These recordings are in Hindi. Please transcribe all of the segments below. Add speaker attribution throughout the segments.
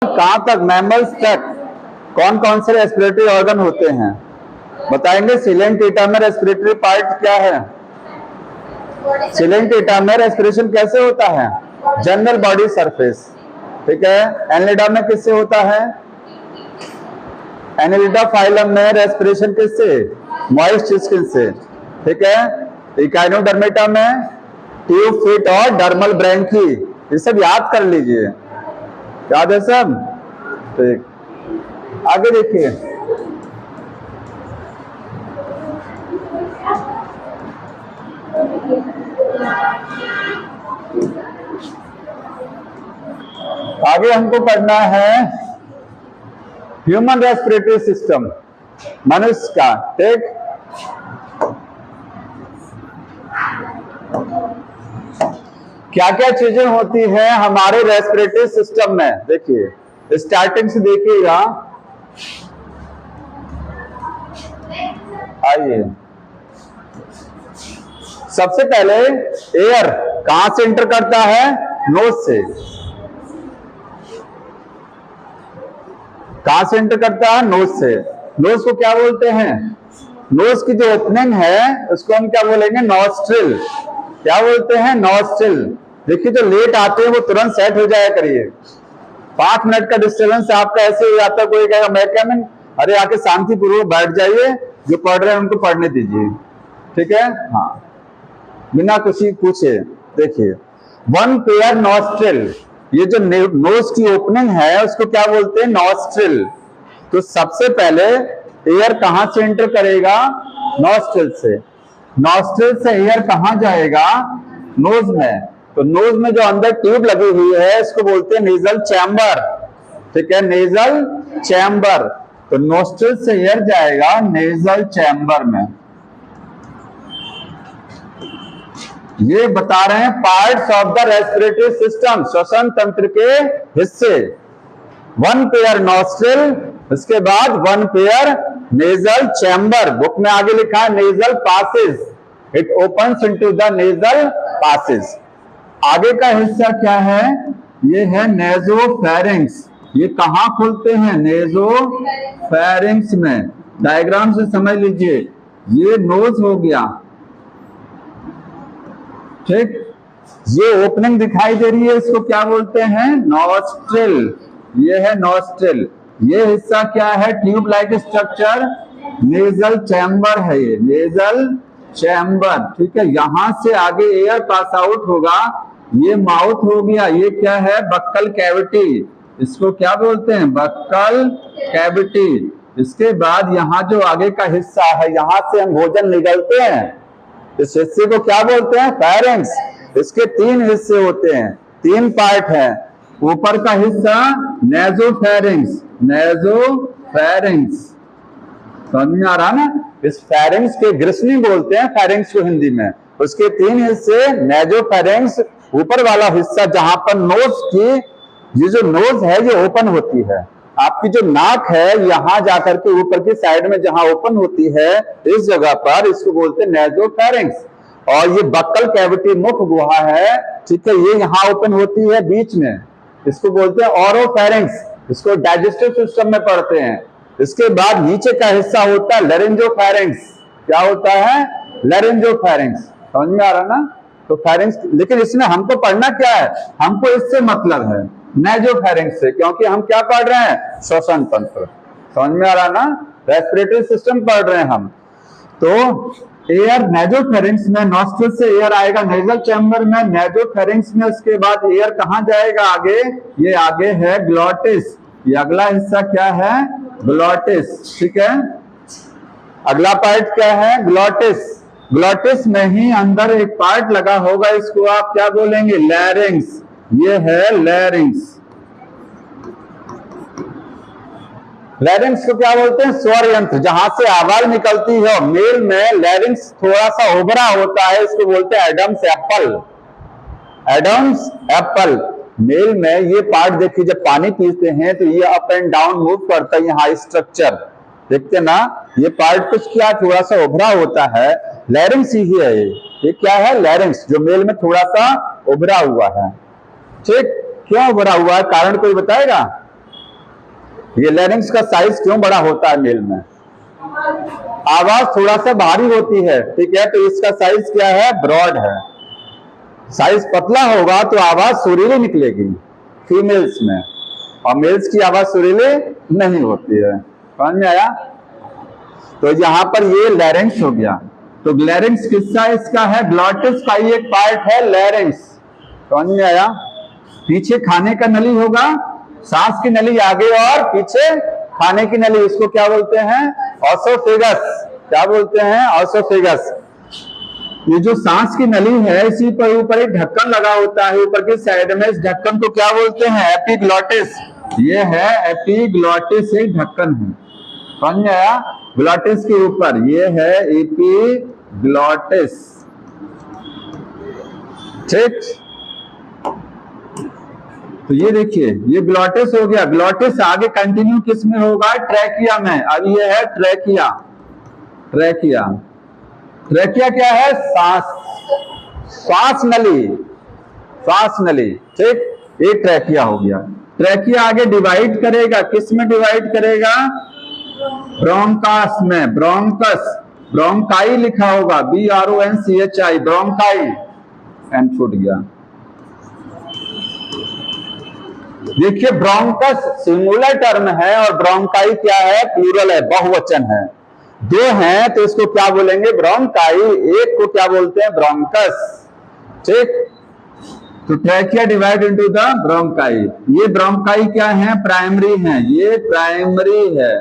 Speaker 1: कहाँ तक, मैमल्स तक कौन कौन से रेस्पिरेटरी ऑर्गन होते हैं बताएंगे। सिलेंट एटा में रेस्पिरेटरी पार्ट क्या है? सिलेंट एटा में रेस्पिरेशन कैसे होता है? जनरल बॉडी सरफेस, ठीक है। एनिलिडा में किससे होता है? एनिलिडा फाइलम में रेस्पिरेशन किससे? मॉइस्ट स्किन से, ठीक है। इकाइनोडर्मेटा में ट्यूब, फीट और डर्मल ब्रैंकी, ये सब याद कर लीजिए, याद है सब? ठीक, आगे देखिए। आगे हमको पढ़ना है ह्यूमन रेस्पिरेटरी सिस्टम, मनुष्य का, ठीक। क्या क्या चीजें होती हैं हमारे रेस्पिरेटरी सिस्टम में, देखिए स्टार्टिंग से देखिएगा। आइए, सबसे पहले एयर कहां से एंटर करता है? नोज से। कहां से एंटर करता है? नोज से। नोज को क्या बोलते हैं? नोज की जो ओपनिंग है उसको हम क्या बोलेंगे? नॉस्ट्रिल। क्या बोलते हैं? नॉस्ट्रिल। देखिए जो लेट आते हैं वो तुरंत सेट हो जाया करिए। 5 मिनट का डिस्टर्बेंस आपका ऐसे हो जाता है, कोई कहेगा मैं क्या, मैं अरे आके शांति पूर्वक बैठ जाइए, जो पढ़ रहे हैं उनको पढ़ने दीजिए, ठीक है। हाँ, बिना कुछ पूछे। देखिए, वन पेयर नॉस्ट्रिल, ये जो नोज की ओपनिंग है उसको क्या बोलते हैं? नॉस्ट्रिल। तो सबसे पहले एयर कहां से एंटर करेगा? नॉस्ट्रिल से। नॉस्ट्रिल से एयर कहां जाएगा? नोज में। तो नोज में जो अंदर ट्यूब लगी हुई है इसको बोलते हैं नेजल चैम्बर, ठीक है, नेजल चैम्बर। तो नोस्ट्रिल से एयर जाएगा नेजल चैम्बर में। ये बता रहे हैं parts of the respiratory system, श्वसन तंत्र के हिस्से। वन पेयर नॉस्ट्रिल, उसके बाद one pair nasal chamber. Book में आगे लिखा है nasal passage, it opens into the nasal passage. आगे का हिस्सा क्या है? ये है नेजोफेरिंक्स। ये कहां खुलते हैं? नेजोफेरिंक्स में। डायग्राम से समझ लीजिए, ये नोज हो गया, ठीक। ये ओपनिंग दिखाई दे रही है, इसको क्या बोलते हैं? नॉस्ट्रिल। ये है नॉस्ट्रिल। ये हिस्सा क्या है? Tube like structure, nasal chamber है, ये नेजल चैम्बर, ठीक है। यहां से आगे एयर पास आउट होगा, ये माउथ हो गया। ये क्या है? बक्कल कैविटी, इसको क्या बोलते हैं? Buccal cavity. इसके बाद यहाँ जो आगे का हिस्सा है, यहां से हम भोजन निगलते हैं, इस हिस्से को क्या बोलते हैं? फेरिंक्स। इसके 3 हिस्से होते हैं, 3 पार्ट हैं। ऊपर का हिस्सा नेजोफेरिंक्स, नेजोफेरिंक्स, समझ में आ रहा ना? इस फेरिंक्स के ग्रिसनी बोलते हैं फेरिंक्स को हिंदी में। उसके 3 हिस्से, नेजोफेरिंक्स, ऊपर वाला हिस्सा जहां पर नोज की, ये जो नोज है ये ओपन होती है। आपकी जो नाक है यहां जाकर के ऊपर की साइड में जहां ओपन होती है, इस जगह पर इसको बोलते हैं नेजोफेरिंक्स। और ये बक्कल कैविटी, मुख गुहा है, ठीक है, ये यहाँ ओपन होती है बीच में, इसको बोलते हैं ओरोफेरिंक्स। इसको डाइजेस्टिव सिस्टम में पढ़ते हैं। इसके बाद नीचे का हिस्सा होता है लैरिंजोफेरिंक्स। क्या होता है? लैरिंजोफेरिंक्स। समझ में आ रहा ना? तो फेरिंक्स, लेकिन इसमें हमको पढ़ना क्या है? हमको इससे मतलब है नेजोफेरिंक्स से, क्योंकि हम क्या पढ़ रहे हैं? श्वसन तंत्र। समझ में आ रहा ना? रेस्पिरेटरी सिस्टम पढ़ रहे हैं हम। तो एयर नेजोफेरिंक्स में, नॉस्ट्रिल से एयर आएगा नेजल चैम्बर में, नेजोफेरिंक्स में। उसके बाद एयर कहां जाएगा आगे? ये आगे है ग्लॉटिस। ये अगला हिस्सा क्या है? ग्लॉटिस, ठीक है। अगला पार्ट क्या है? ग्लॉटिस। ग्लॉटिस में ही अंदर एक पार्ट लगा होगा, इसको आप क्या बोलेंगे? लैरिंक्स। ये है लैरिंक्स। लैरिंक्स को क्या बोलते हैं? स्वर यंत्र, जहां से आवाज निकलती है। मेल में लैरिंक्स थोड़ा सा उभरा होता है, इसको बोलते हैं Adam's apple. Adam's apple. Male में ये पार्ट देखिए, जब पानी पीते हैं तो ये अप एंड डाउन मूव करता है। यहाँ स्ट्रक्चर देखते ना, ये पार्ट कुछ क्या थोड़ा सा उभरा होता है, लैरिंक्स ही है। ये क्या है? लैरिंक्स, जो मेल में थोड़ा सा उभरा हुआ है, ठीक। क्यों उभरा हुआ है? कारण कोई बताएगा? ये लैरिंक्स का साइज क्यों बड़ा होता है मेल में? आवाज थोड़ा सा भारी होती है, ठीक है, तो इसका साइज क्या है? ब्रॉड है। साइज पतला होगा तो आवाज सुरीली निकलेगी फीमेल्स में, और मेल्स की आवाज सुरीली नहीं होती है। समझ में आया? तो यहाँ पर ये लैरिंक्स हो गया। तो लैरिंक्स किसका इसका है? ग्लॉटिस का ही एक पार्ट है लैरिंक्स। समझ में आया? पीछे खाने का नली होगा, सांस की नली आगे और पीछे खाने की नली, इसको क्या बोलते हैं? ऑसोफेगस। क्या बोलते हैं? ऑसोफेगस। ये जो सांस की नली है, इसी पर ऊपर एक ढक्कन लगा होता है ऊपर की साइड में, इस ढक्कन को क्या बोलते हैं? एपिग्लॉटिस। ये है एपिग्लॉटिस, एक ढक्कन है। समझ में आया? ग्लॉटिस के ऊपर ये है एपिग्लॉटिस, ठीक। तो ये देखिए, ये ग्लॉटिस हो गया। ग्लॉटिस आगे कंटिन्यू किस में होगा? ट्रैकिया में। अब ये है ट्रैकिया। ट्रैकिया, ट्रैकिया क्या है? श्वास नली, श्वास नली, ठीक। ये ट्रैकिया हो गया। ट्रैकिया आगे डिवाइड करेगा, किस में डिवाइड करेगा? ब्रोंकास में। ब्रोंकस, ब्रोंकाई लिखा होगा, BRONCHI, ब्रोंकाई। एन छूट गया। देखिए, ब्रोंकस सिंगुलर टर्म है और ब्रोंकाई क्या है? प्लूरल है, बहुवचन है। दो हैं तो इसको क्या बोलेंगे? ब्रोंकाई। एक को क्या बोलते हैं? ब्रोंकस, ठीक। तो trachea divide into the bronchi. ये ब्रोंकाई क्या है? प्राइमरी है, ये प्राइमरी है,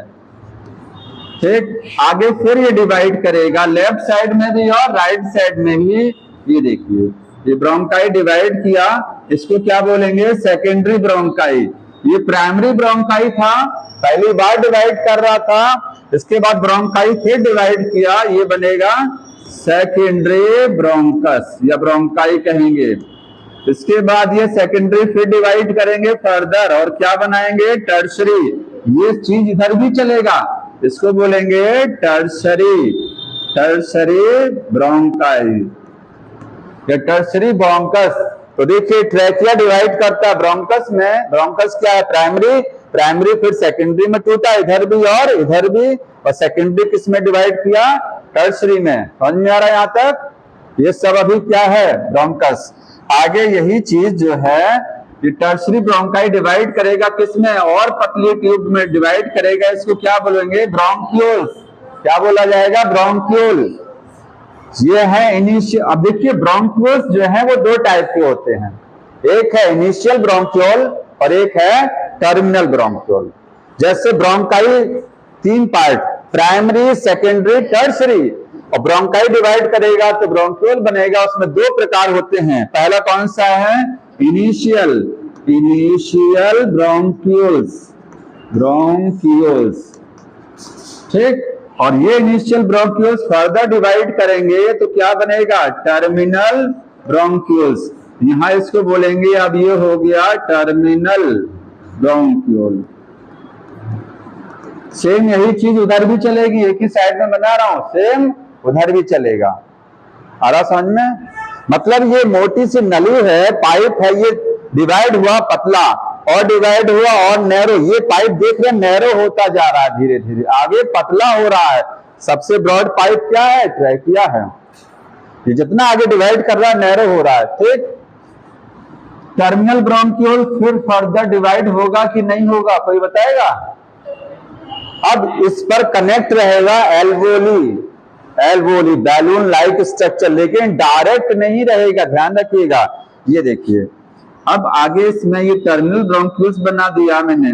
Speaker 1: ठीक। आगे फिर ये डिवाइड करेगा लेफ्ट साइड में भी और राइट साइड में भी। ये देखिए, ये ब्रोंकाई डिवाइड किया, इसको क्या बोलेंगे? Secondary bronchi. ये प्राइमरी ब्रोंकाई था, पहली बार डिवाइड कर रहा था, इसके बाद ब्रोंकाई फिर डिवाइड किया, ये बनेगा सेकेंडरी ब्रोंकस या ब्रोंकाई कहेंगे। इसके बाद ये सेकेंडरी फिर डिवाइड करेंगे फर्दर और क्या बनाएंगे? टर्शरी। ये चीज इधर भी चलेगा, इसको बोलेंगे टर्शरी, टर्शरी ब्रोंकाई या टर्शरी ब्रोंकस। तो देखिए, ट्रैकिया डिवाइड करता है ब्रोंकस में। ब्रोंकस क्या है? प्राइमरी, प्राइमरी फिर सेकेंडरी में टूटा, इधर भी और इधर भी, और सेकेंडरी किस में डिवाइड किया? टर्शरी में। समझ में आ रहा है यहाँ तक? ये सब अभी क्या है? ब्रोंकस। आगे यही चीज जो है, ये टर्शरी ब्रोंकाई डिवाइड करेगा किसमें? और पतली ट्यूब में डिवाइड करेगा, इसको क्या बोलेंगे? ब्रोंक्यूल्स। क्या बोला जाएगा? ब्रोंक्यूल। ये है इनिशियल। अब देखिए, ब्रोंक्यूल्स जो है वो दो टाइप के होते हैं, एक है इनिशियल ब्रोंक्यूल और एक है टर्मिनल ब्रोंक्यूल। जैसे ब्रोंकाई तीन पार्ट, प्राइमरी, सेकेंडरी, टर्शरी, और ब्रोंकाई डिवाइड करेगा तो ब्रोंक्यूल बनेगा। उसमें दो प्रकार होते हैं, पहला कौन सा है? इनिशियल, इनिशियल ब्रोंक्यूल्स, ब्रोंक्यूल्स, ठीक। और ये इनिशियल ब्रोंक्यूल्स फर्दर डिवाइड करेंगे तो क्या बनेगा? Terminal bronchioles. यहां इसको बोलेंगे, अब ये हो गया टर्मिनल ब्रोंक्यूल। सेम यही चीज उधर भी चलेगी, एक ही साइड में बना रहा हूं, सेम उधर भी चलेगा। आ रहा समझ में? मतलब ये मोटी सी नली है, पाइप है, ये डिवाइड हुआ पतला और डिवाइड हुआ और नैरो। ये पाइप देख रहे हैं नैरो होता जा रहा है, धीरे धीरे आगे पतला हो रहा है। सबसे ब्रॉड पाइप क्या है? ट्रैकिया है। ये जितना आगे डिवाइड कर रहा है नैरो हो रहा है, ठीक। टर्मिनल ब्रोंक्यूल फिर फर्दर डिवाइड होगा कि नहीं होगा? कोई बताएगा? अब इस पर कनेक्ट रहेगा alveoli, alveoli balloon like structure, लेकिन डायरेक्ट नहीं रहेगा, ध्यान रखिएगा। ये देखिए, अब आगे इसमें ये टर्मिनल ब्रोंक्यूल्स बना दिया मैंने,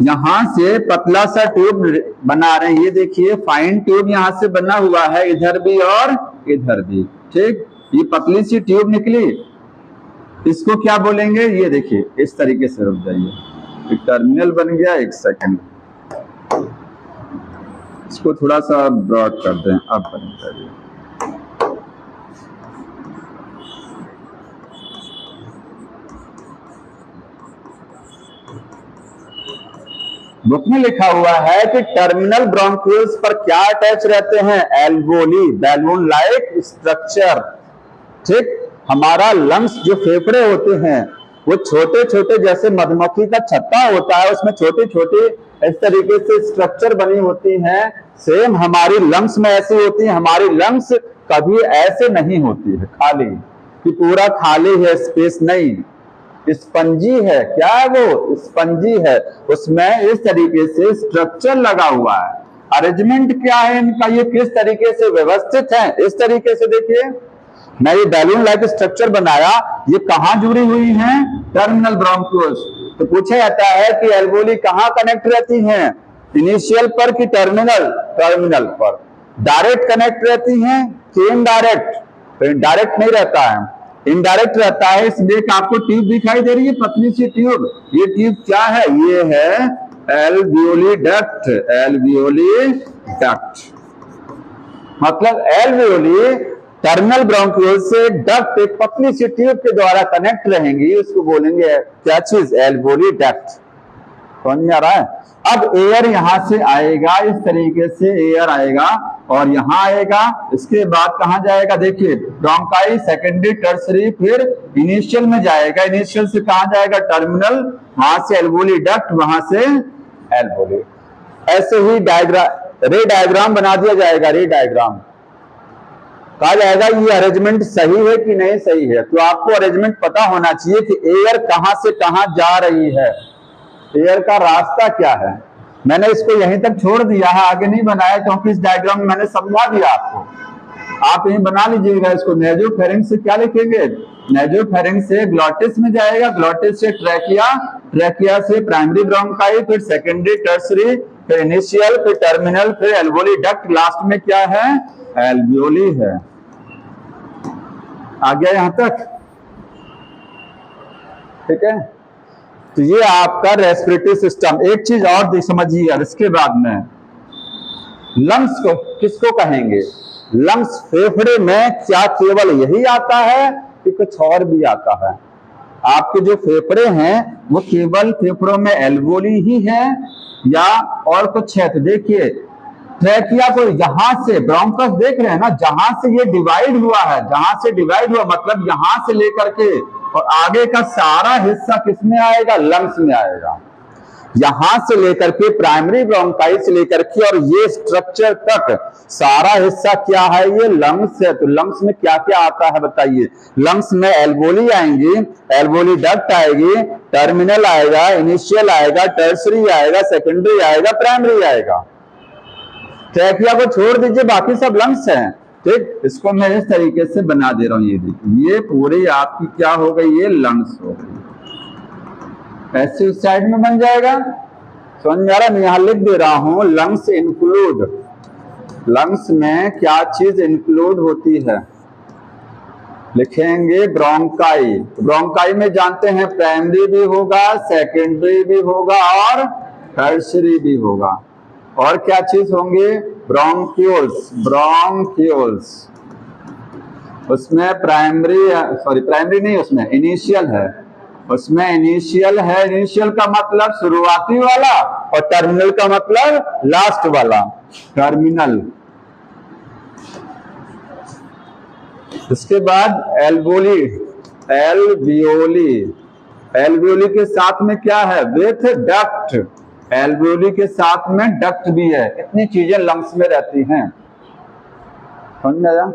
Speaker 1: यहां से पतला सा ट्यूब बना रहे हैं। ये देखिए, फाइन ट्यूब यहां से बना हुआ है, इधर भी और इधर भी, ठीक। ये पतली सी ट्यूब निकली, इसको क्या बोलेंगे? ये देखिए, इस तरीके से रुक जाइए, एक टर्मिनल बन गया। एक सेकंड, इसको थोड़ा सा ब्रॉड कर दें, अब बन जाइए। बुक में लिखा हुआ है कि टर्मिनल ब्रोंक्यूल्स पर क्या अटैच रहते हैं? एल्वोली, बैलून लाइक स्ट्रक्चर, ठीक। हमारा लंग्स जो फेफड़े होते हैं वो छोटे छोटे जैसे मधुमक्खी का छत्ता होता है, उसमें छोटे छोटे इस तरीके से स्ट्रक्चर बनी होती हैं। सेम हमारी लंग्स में ऐसी होती है। हमारी लंग्स कभी ऐसे नहीं होती है खाली कि पूरा खाली है, स्पेस नहीं, स्पंजी है। क्या है वो? स्पंजी है। उसमें इस तरीके से स्ट्रक्चर लगा हुआ है। अरेंजमेंट क्या है इनका, ये किस तरीके से व्यवस्थित है, इस तरीके से देखिए। मैं ये बैलून लाइक स्ट्रक्चर बनाया, ये कहां जुड़ी हुई हैं? Terminal bronchioles. तो पूछा जाता है कि एल्वोली कहां कनेक्ट रहती हैं, इनिशियल पर कि टर्मिनल? टर्मिनल पर। डायरेक्ट कनेक्ट रहती हैं कि इनडायरेक्ट? तो डायरेक्ट नहीं रहता है, इनडायरेक्ट रहता है। इसलिए आपको ट्यूब दिखाई दे रही है, पतली सी ट्यूब। ये ट्यूब क्या है? ये है एल्वियोली डक्ट। एल्वियोली डक्ट मतलब एल्वियोली टर्मिनल ब्रोंकियोल से डक्ट एक पतली सी ट्यूब के द्वारा कनेक्ट रहेंगी, उसको बोलेंगे क्या चीज? Alveoli duct. समझ में आ रहा है? अब एयर यहां से आएगा, इस तरीके से एयर आएगा और यहां आएगा। इसके बाद कहां जाएगा? देखिए, ब्रोंकाई, सेकेंडरी, टर्सरी, फिर इनिशियल में जाएगा। इनिशियल से कहां जाएगा? टर्मिनल, वहां से एल्वोली डक्ट, वहां से एल्वोली। ऐसे ही रे डायग्राम बना दिया जाएगा। रे डायग्राम कहा जाएगा ये अरेंजमेंट सही है कि नहीं सही है। तो आपको अरेंजमेंट पता होना चाहिए कि एयर कहां से कहां जा रही है, एयर का रास्ता क्या है। मैंने इसको यहीं तक छोड़ दिया है, आगे नहीं बनाया क्योंकि इस डायग्राम में मैंने समझा दिया आपको। आप यहीं बना लीजिएगा इसको। नेजोफेरिंक्स से क्या लिखेंगे? नेजोफेरिंक्स से ग्लॉटिस में जाएगा, ग्लॉटिस से ट्रैकिया, ट्रैकिया से प्राइमरी ब्रोंकाई, फिर सेकेंडरी, टर्सरी, फिर इनिशियल, फिर टर्मिनल, फिर एल्वोली डक्ट, लास्ट में क्या है? एल्वियोली है। आ गया यहां तक? ठीक है। तो ये आपका रेस्पिरेटरी सिस्टम। एक चीज और समझिए अब इसके बाद में, लंग्स को किसको कहेंगे? लंग्स फेफड़े में क्या केवल यही आता है कि कुछ और भी आता है? आपके जो फेफड़े हैं वो केवल फेफड़ों में एल्वोली ही है या और कुछ है? तो देखिए, ट्रैकिया को यहां से ब्रोंकस देख रहे हैं ना, जहां से ये डिवाइड हुआ है, जहां से डिवाइड हुआ मतलब यहां से लेकर के और आगे का सारा हिस्सा किसमें आएगा? लंग्स में आएगा। यहां से लेकर के प्राइमरी ब्रोंकाई से लेकर के और ये स्ट्रक्चर तक सारा हिस्सा क्या है? ये लंग्स है। तो लंग्स में क्या क्या आता है बताइए? लंग्स में एल्वोली आएंगी, एल्वोली डक्ट आएगी, टर्मिनल आएगा, इनिशियल आएगा, टर्सरी आएगा, सेकेंडरी आएगा, प्राइमरी आएगा। ट्रैकिया को छोड़ दीजिए, बाकी सब लंग्स हैं। ठीक, इसको मैं इस तरीके से बना दे रहा हूं। ये देखिए, ये पूरी आपकी क्या हो गई? ये लंग्स हो गई। ऐसे उस साइड में बन जाएगा। समझ में आ रहा है? मैं यहां लिख दे रहा हूं, लंग्स इंक्लूड। लंग्स में क्या चीज इंक्लूड होती है? लिखेंगे ब्रोंकाई। ब्रोंकाई में जानते हैं प्राइमरी भी होगा, सेकेंडरी भी होगा और टर्सरी भी होगा। और क्या चीज होंगे? ब्रोंक्यूल्स। ब्रोंक्यूल्स उसमें प्राइमरी नहीं, उसमें इनिशियल है। उसमें इनिशियल है। इनिशियल का मतलब शुरुआती वाला और टर्मिनल का मतलब लास्ट वाला। टर्मिनल। इसके बाद एल्वोली। एल्वियोली। एल्वियोली के साथ में क्या है? With duct. एल्वियोली के साथ में डक्ट भी है। इतनी चीजें लंग्स में रहती हैं। समझ में आया?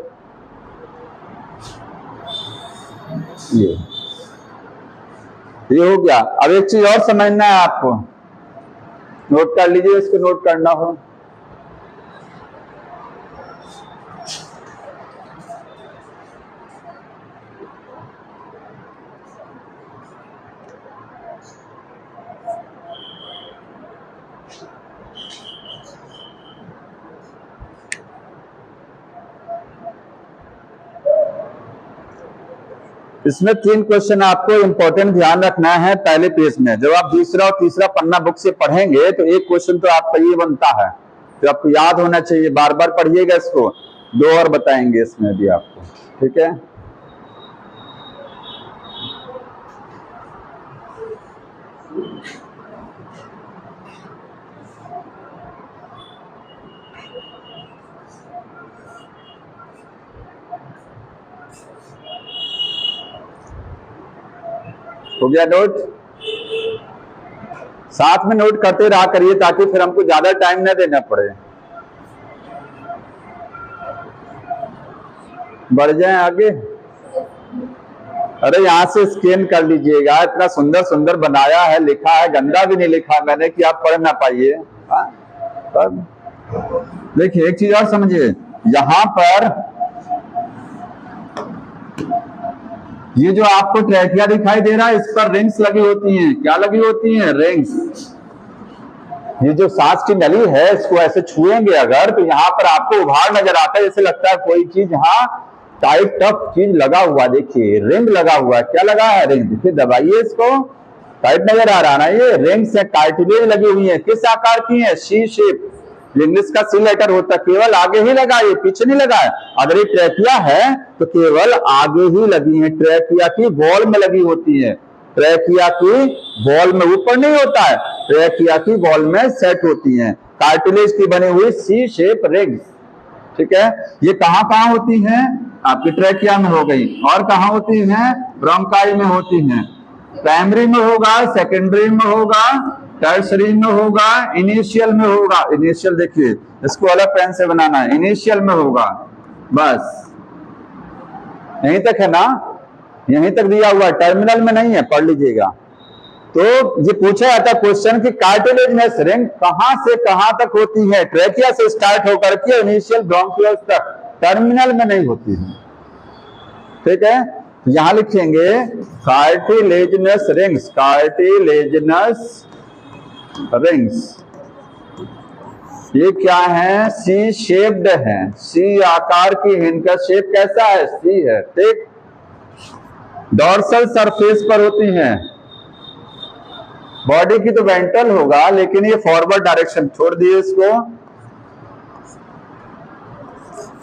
Speaker 1: ये हो गया। अब एक चीज और समझना है आपको, नोट कर लीजिए, इसको नोट करना हो। इसमें 3 क्वेश्चन आपको इंपॉर्टेंट ध्यान रखना है पहले पेज में। जब आप दूसरा और तीसरा पन्ना बुक से पढ़ेंगे तो एक क्वेश्चन तो आपका ये बनता है, तो आपको याद होना चाहिए। बार बार पढ़िएगा इसको। 2 और बताएंगे इसमें भी आपको। ठीक है। हो गया नोट? साथ में नोट करते रहा करिए ताकि फिर हमको ज्यादा टाइम न देना पड़े। बढ़ जाए आगे। अरे यहाँ से स्कैन कर लीजिएगा, इतना सुंदर सुंदर बनाया है, लिखा है, गंदा भी नहीं लिखा मैंने कि आप पढ़ ना पाइए। देखिए एक चीज और समझिए, यहाँ पर ये जो आपको ट्रैकिया दिखाई दे रहा है, इस पर रिंग्स लगी होती हैं। क्या लगी होती हैं? रिंग्स। ये जो सांस की नली है, इसको ऐसे छुएंगे अगर तो यहाँ पर आपको उभार नजर आता है, जैसे लगता है कोई चीज यहाँ टाइट टफ चीज लगा हुआ। देखिए रिंग लगा हुआ है। क्या लगा है? रिंग। देखिए दबाइए इसको, टाइट नजर आ रहा है ना? ये रिंग्स है, कार्टिलेज लगी हुई है। किस आकार की है? सी शेप। इंग्लिश का सी लेटर होता है, केवल आगे ही लगा है, पीछे नहीं लगा है। अगर ये ट्रैकिया है तो केवल आगे ही लगी है, ट्रैकिया की वॉल में लगी होती है। ट्रैकिया की वॉल में, ऊपर नहीं होता है, ट्रैकिया की वॉल में सेट होती हैं कार्टिलेज की बनी हुई सी शेप रिंग्स। ठीक है, ये कहां कहां होती हैं? आपकी ट्रैकिया में हो गई। और कहां होती हैं? ब्रोंकाई में होती हैं। प्राइमरी में होगा, सेकेंडरी में होगा, टर्सरी में होगा, इनिशियल में होगा। इनिशियल देखिए, इसको अलग पेन से बनाना है। इनिशियल में होगा, बस यहीं तक है ना? यहीं तक दिया हुआ है, टर्मिनल में नहीं है, पढ़ लीजिएगा। तो ये पूछा जाता क्वेश्चन कि कार्टिलेजिनस रिंग कहां से कहां तक होती है? ट्रैकिया से स्टार्ट होकर के इनिशियल ब्रोंकियल्स तक, टर्मिनल में नहीं होती है। ठीक है, यहां लिखेंगे कार्टिलेजिनस रिंग्स। कार्टिलेजिनस रिंग्स ये क्या है? सी शेप्ड है, सी आकार की। इनका शेप कैसा है? सी है। ठीक, डॉर्सल सरफेस पर होती हैं। बॉडी की तो वेंट्रल होगा, लेकिन ये फॉरवर्ड डायरेक्शन, छोड़ दिए इसको।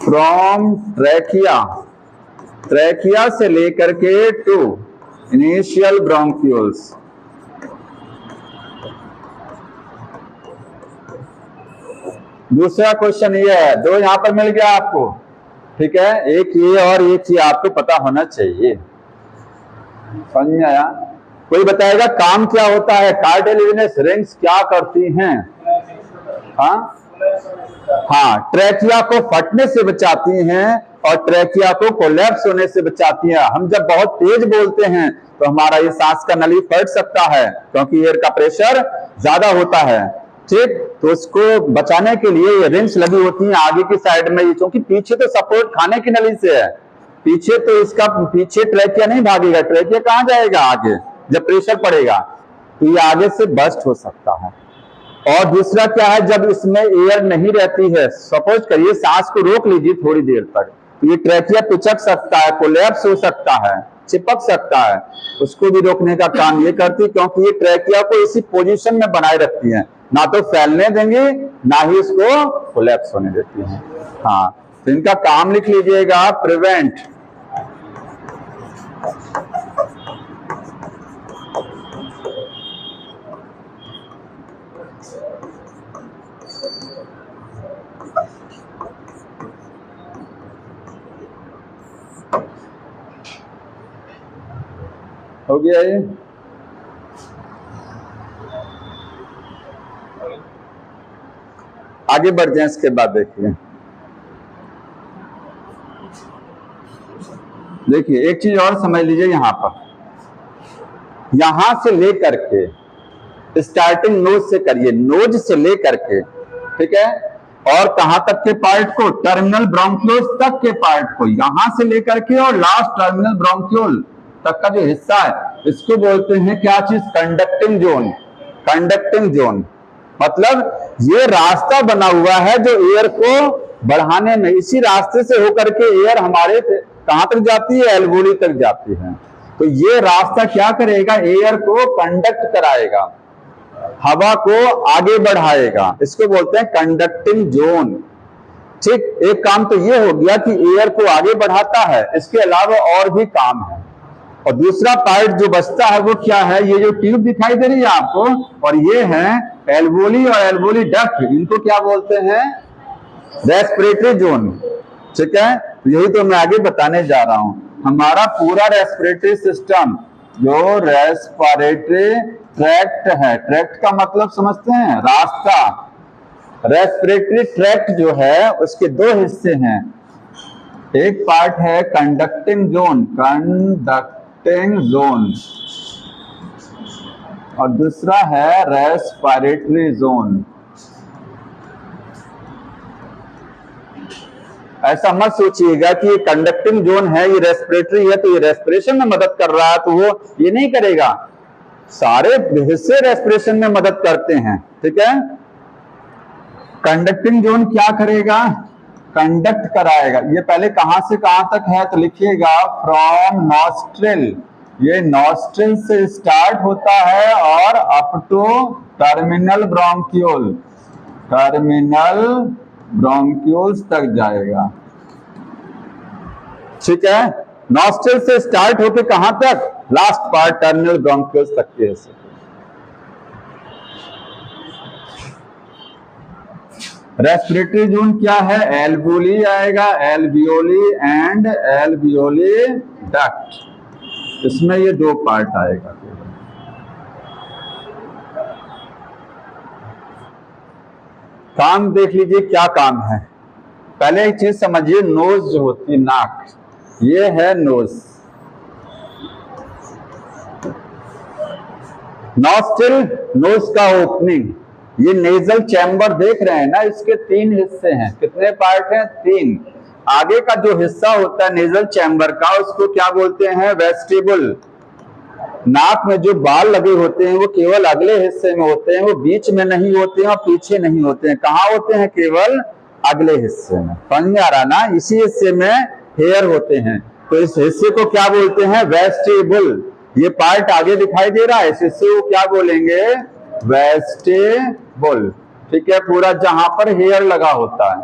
Speaker 1: फ्रॉम ट्रैकिया, ट्रैकिया से लेकर के टू इनिशियल ब्रोंक्यूल्स। दूसरा क्वेश्चन ये है, दो यहां पर मिल गया आपको। ठीक है, एक ये और एक ये आपको पता होना चाहिए। समझ में आया? कोई बताएगा काम क्या होता है? कार्टिलेजिनस रिंग्स क्या करती हैं? हाँ, ट्रैकिया को फटने से बचाती हैं और ट्रैकिया को कोलैप्स होने से बचाती हैं। हम जब बहुत तेज बोलते हैं तो हमारा ये सांस का नली फट सकता है, क्योंकि एयर का प्रेशर ज्यादा होता है। ठीक, तो उसको बचाने के लिए ये रिंग्स लगी होती हैं आगे की साइड में, क्योंकि पीछे तो सपोर्ट खाने की नली से है। पीछे तो इसका पीछे ट्रैकिया नहीं भागेगा, ट्रैकिया कहां जाएगा? आगे। जब प्रेशर पड़ेगा तो ये आगे से बस्ट हो सकता है। और दूसरा क्या है, जब इसमें एयर नहीं रहती है, सपोज करिए सांस को रोक लीजिए थोड़ी देर तक, तो ये ट्रैकिया पिचक सकता है, कोलैप्स हो सकता है, चिपक सकता है। उसको भी रोकने का काम ये करती है, क्योंकि ये ट्रैकिया को इसी पोजीशन में बनाए रखती है, ना तो फैलने देंगी ना ही इसको कोलैप्स होने देती है। हाँ, तो इनका काम लिख लीजिएगा, प्रिवेंट हो गया ये। आगे बढ़ जाए, इसके बाद देखिए एक चीज और समझ लीजिए। यहां पर, यहां से लेकर के स्टार्टिंग नोज से करिए, नोज से लेकर के, ठीक है, और कहां तक के पार्ट को? टर्मिनल ब्रोंक्यूल्स तक के पार्ट को, यहां से लेकर के और लास्ट टर्मिनल ब्रोंक्यूल तक का जो हिस्सा है, इसको बोलते हैं क्या चीज? Conducting zone. कंडक्टिंग जोन मतलब ये रास्ता बना हुआ है जो एयर को बढ़ाने में, इसी रास्ते से होकर के एयर हमारे कहां तक जाती है? एल्वोली तक जाती है। तो ये रास्ता क्या करेगा? एयर को कंडक्ट कराएगा, हवा को आगे बढ़ाएगा। इसको बोलते हैं कंडक्टिंग जोन। ठीक, एक काम तो ये हो गया कि एयर को आगे बढ़ाता है, इसके अलावा और भी काम है। और दूसरा पार्ट जो बचता है वो क्या है? ये जो ट्यूब दिखाई दे रही है आपको, और ये है एल्वोली और एल्वोली डक्ट, इनको क्या बोलते हैं? Respiratory zone. ठीक है, यही तो मैं आगे बताने जा रहा हूं। हमारा पूरा रेस्पिरेटरी सिस्टम जो रेस्पिरेटरी ट्रैक्ट है, ट्रैक्ट का मतलब समझते हैं, रास्ता। रेस्पिरेटरी ट्रैक्ट जो है उसके दो हिस्से हैं, एक पार्ट है कंडक्टिंग जोन, और दूसरा है रेस्पिरेटरी जोन। ऐसा मत सोचिएगा कि ये कंडक्टिंग जोन है, ये रेस्पिरेटरी है तो ये रेस्पिरेशन में मदद कर रहा है, तो वो ये नहीं करेगा। सारे हिस्से रेस्पिरेशन में मदद करते हैं, ठीक है। कंडक्टिंग जोन क्या करेगा? कंडक्ट कराएगा। ये पहले कहां से कहां तक है तो लिखिएगा फ्रॉम नॉस्ट्रिल, ये नॉस्ट्रिल से स्टार्ट होता है और up to terminal bronchiole, terminal bronchioles तक जाएगा, ठीक है। नॉस्ट्रिल से स्टार्ट होके कहां तक? लास्ट पार्ट टर्मिनल ब्रोंक्यूल्स तक के हिस्से। रेस्पिरेटरी जोन क्या है? एल्वियोली आएगा, एल्वियोली एंड एल्वियोली डक्ट, इसमें ये दो पार्ट आएगा। काम देख लीजिए क्या काम है। पहले एक चीज समझिए, नोज जो होती है, नाक, ये है नोज। नॉस्ट्रिल, नोज का ओपनिंग, ये नेजल चैम्बर देख रहे हैं ना, इसके तीन हिस्से हैं। कितने पार्ट हैं? तीन। आगे का जो हिस्सा होता है नेजल चैम्बर का, उसको क्या बोलते हैं? वेस्टिबुल। नाक में जो बाल लगे होते हैं वो केवल अगले हिस्से में होते हैं, वो बीच में नहीं होते हैं और पीछे नहीं होते हैं। कहाँ होते हैं? केवल अगले हिस्से में। समझ में आ रहा ना? इसी हिस्से में हेयर होते हैं, तो इस हिस्से को क्या बोलते हैं? वेस्टिबुल। ये पार्ट आगे दिखाई दे रहा है, इस हिस्से को क्या बोलेंगे? वेस्टिबुल, ठीक है। पूरा जहां पर हेयर लगा होता है।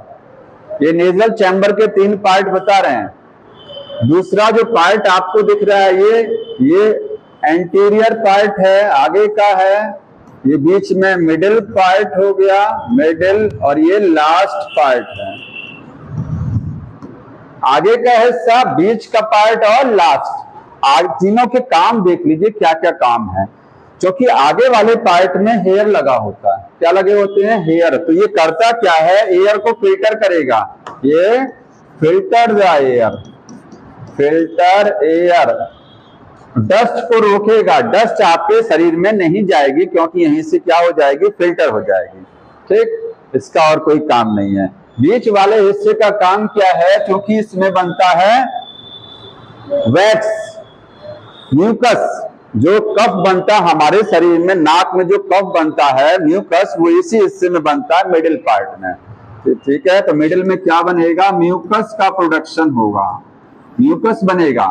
Speaker 1: ये नेजल चैम्बर के तीन पार्ट बता रहे हैं। दूसरा जो पार्ट आपको दिख रहा है, ये एंटीरियर पार्ट है, आगे का है। ये बीच में मिडिल पार्ट हो गया, मिडिल, और ये लास्ट पार्ट है। आगे का हिस्सा, बीच का पार्ट और लास्ट। आज तीनों के काम देख लीजिए क्या क्या काम है। क्योंकि आगे वाले पार्ट में हेयर लगा होता है। क्या लगे होते हैं? हेयर। तो ये करता क्या है? एयर को फिल्टर करेगा। ये filter the air, filter air, dust को रोकेगा। डस्ट आपके शरीर में नहीं जाएगी, क्योंकि यहीं से क्या हो जाएगी? फिल्टर हो जाएगी, ठीक। इसका और कोई काम नहीं है। बीच वाले हिस्से का काम क्या है? क्योंकि इसमें बनता है वैक्स, म्यूकस। जो कफ बनता है हमारे शरीर में, नाक में जो कफ बनता है, म्यूकस, वो इसी हिस्से में बनता है, मिडिल पार्ट में, ठीक है। तो मिडिल में क्या बनेगा? म्यूकस का प्रोडक्शन होगा, म्यूकस बनेगा।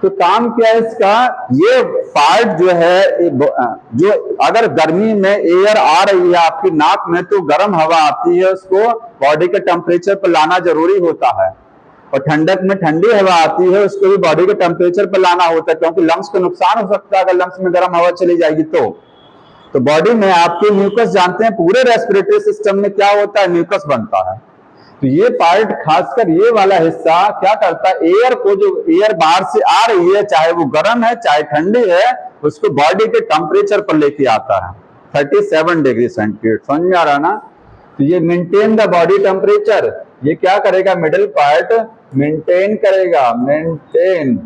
Speaker 1: तो काम क्या है इसका? ये पार्ट जो है, जो अगर गर्मी में एयर आ रही है आपकी नाक में, तो गर्म हवा आती है, उसको बॉडी के टेम्परेचर पर लाना जरूरी होता है। और ठंडक में ठंडी हवा आती है, उसको भी बॉडी के टेम्परेचर पर लाना होता है, क्योंकि लंग्स को नुकसान हो सकता है अगर लंग्स में गर्म हवा चली जाएगी तो बॉडी में आपके म्यूकस, जानते हैं पूरे रेस्पिरेटरी सिस्टम में क्या होता है? म्यूकस बनता है। तो ये पार्ट, खासकर ये वाला हिस्सा क्या करता है? एयर को, जो एयर बाहर से आ रही है, चाहे वो गर्म है चाहे ठंडी है, उसको बॉडी के टेम्परेचर पर लेके आता है, 37 डिग्री सेंटीग्रेड। समझ में आ रहा ना? तो ये मेंटेन द बॉडी टेम्परेचर। ये क्या करेगा? मिडिल पार्ट मेंटेन करेगा, maintain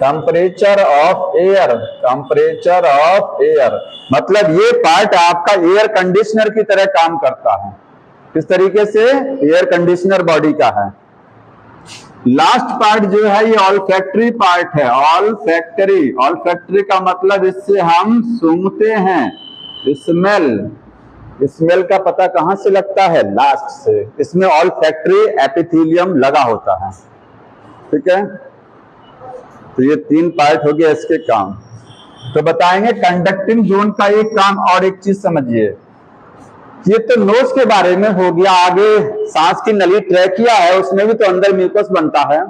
Speaker 1: temperature of air, temperature of air. मतलब ये पार्ट आपका एयर कंडीशनर की तरह काम करता है। किस तरीके से? एयर कंडीशनर बॉडी का है। लास्ट पार्ट जो है ये ऑल्फैक्टरी पार्ट है। ऑल्फैक्टरी, ऑल्फैक्टरी का मतलब इससे हम सूंघते हैं। स्मेल, स्मेल का पता कहां से लगता है? लास्ट से। इसमें ऑल्फैक्टरी एपिथेलियम लगा होता है, ठीक है। तो ये तीन पार्ट हो गया इसके काम। तो बताएंगे कंडक्टिंग जोन का एक काम। और एक चीज समझिए, ये तो नोज के बारे में हो गया। आगे सांस की नली, ट्रैकिया है, उसमें भी तो अंदर म्यूकस बनता है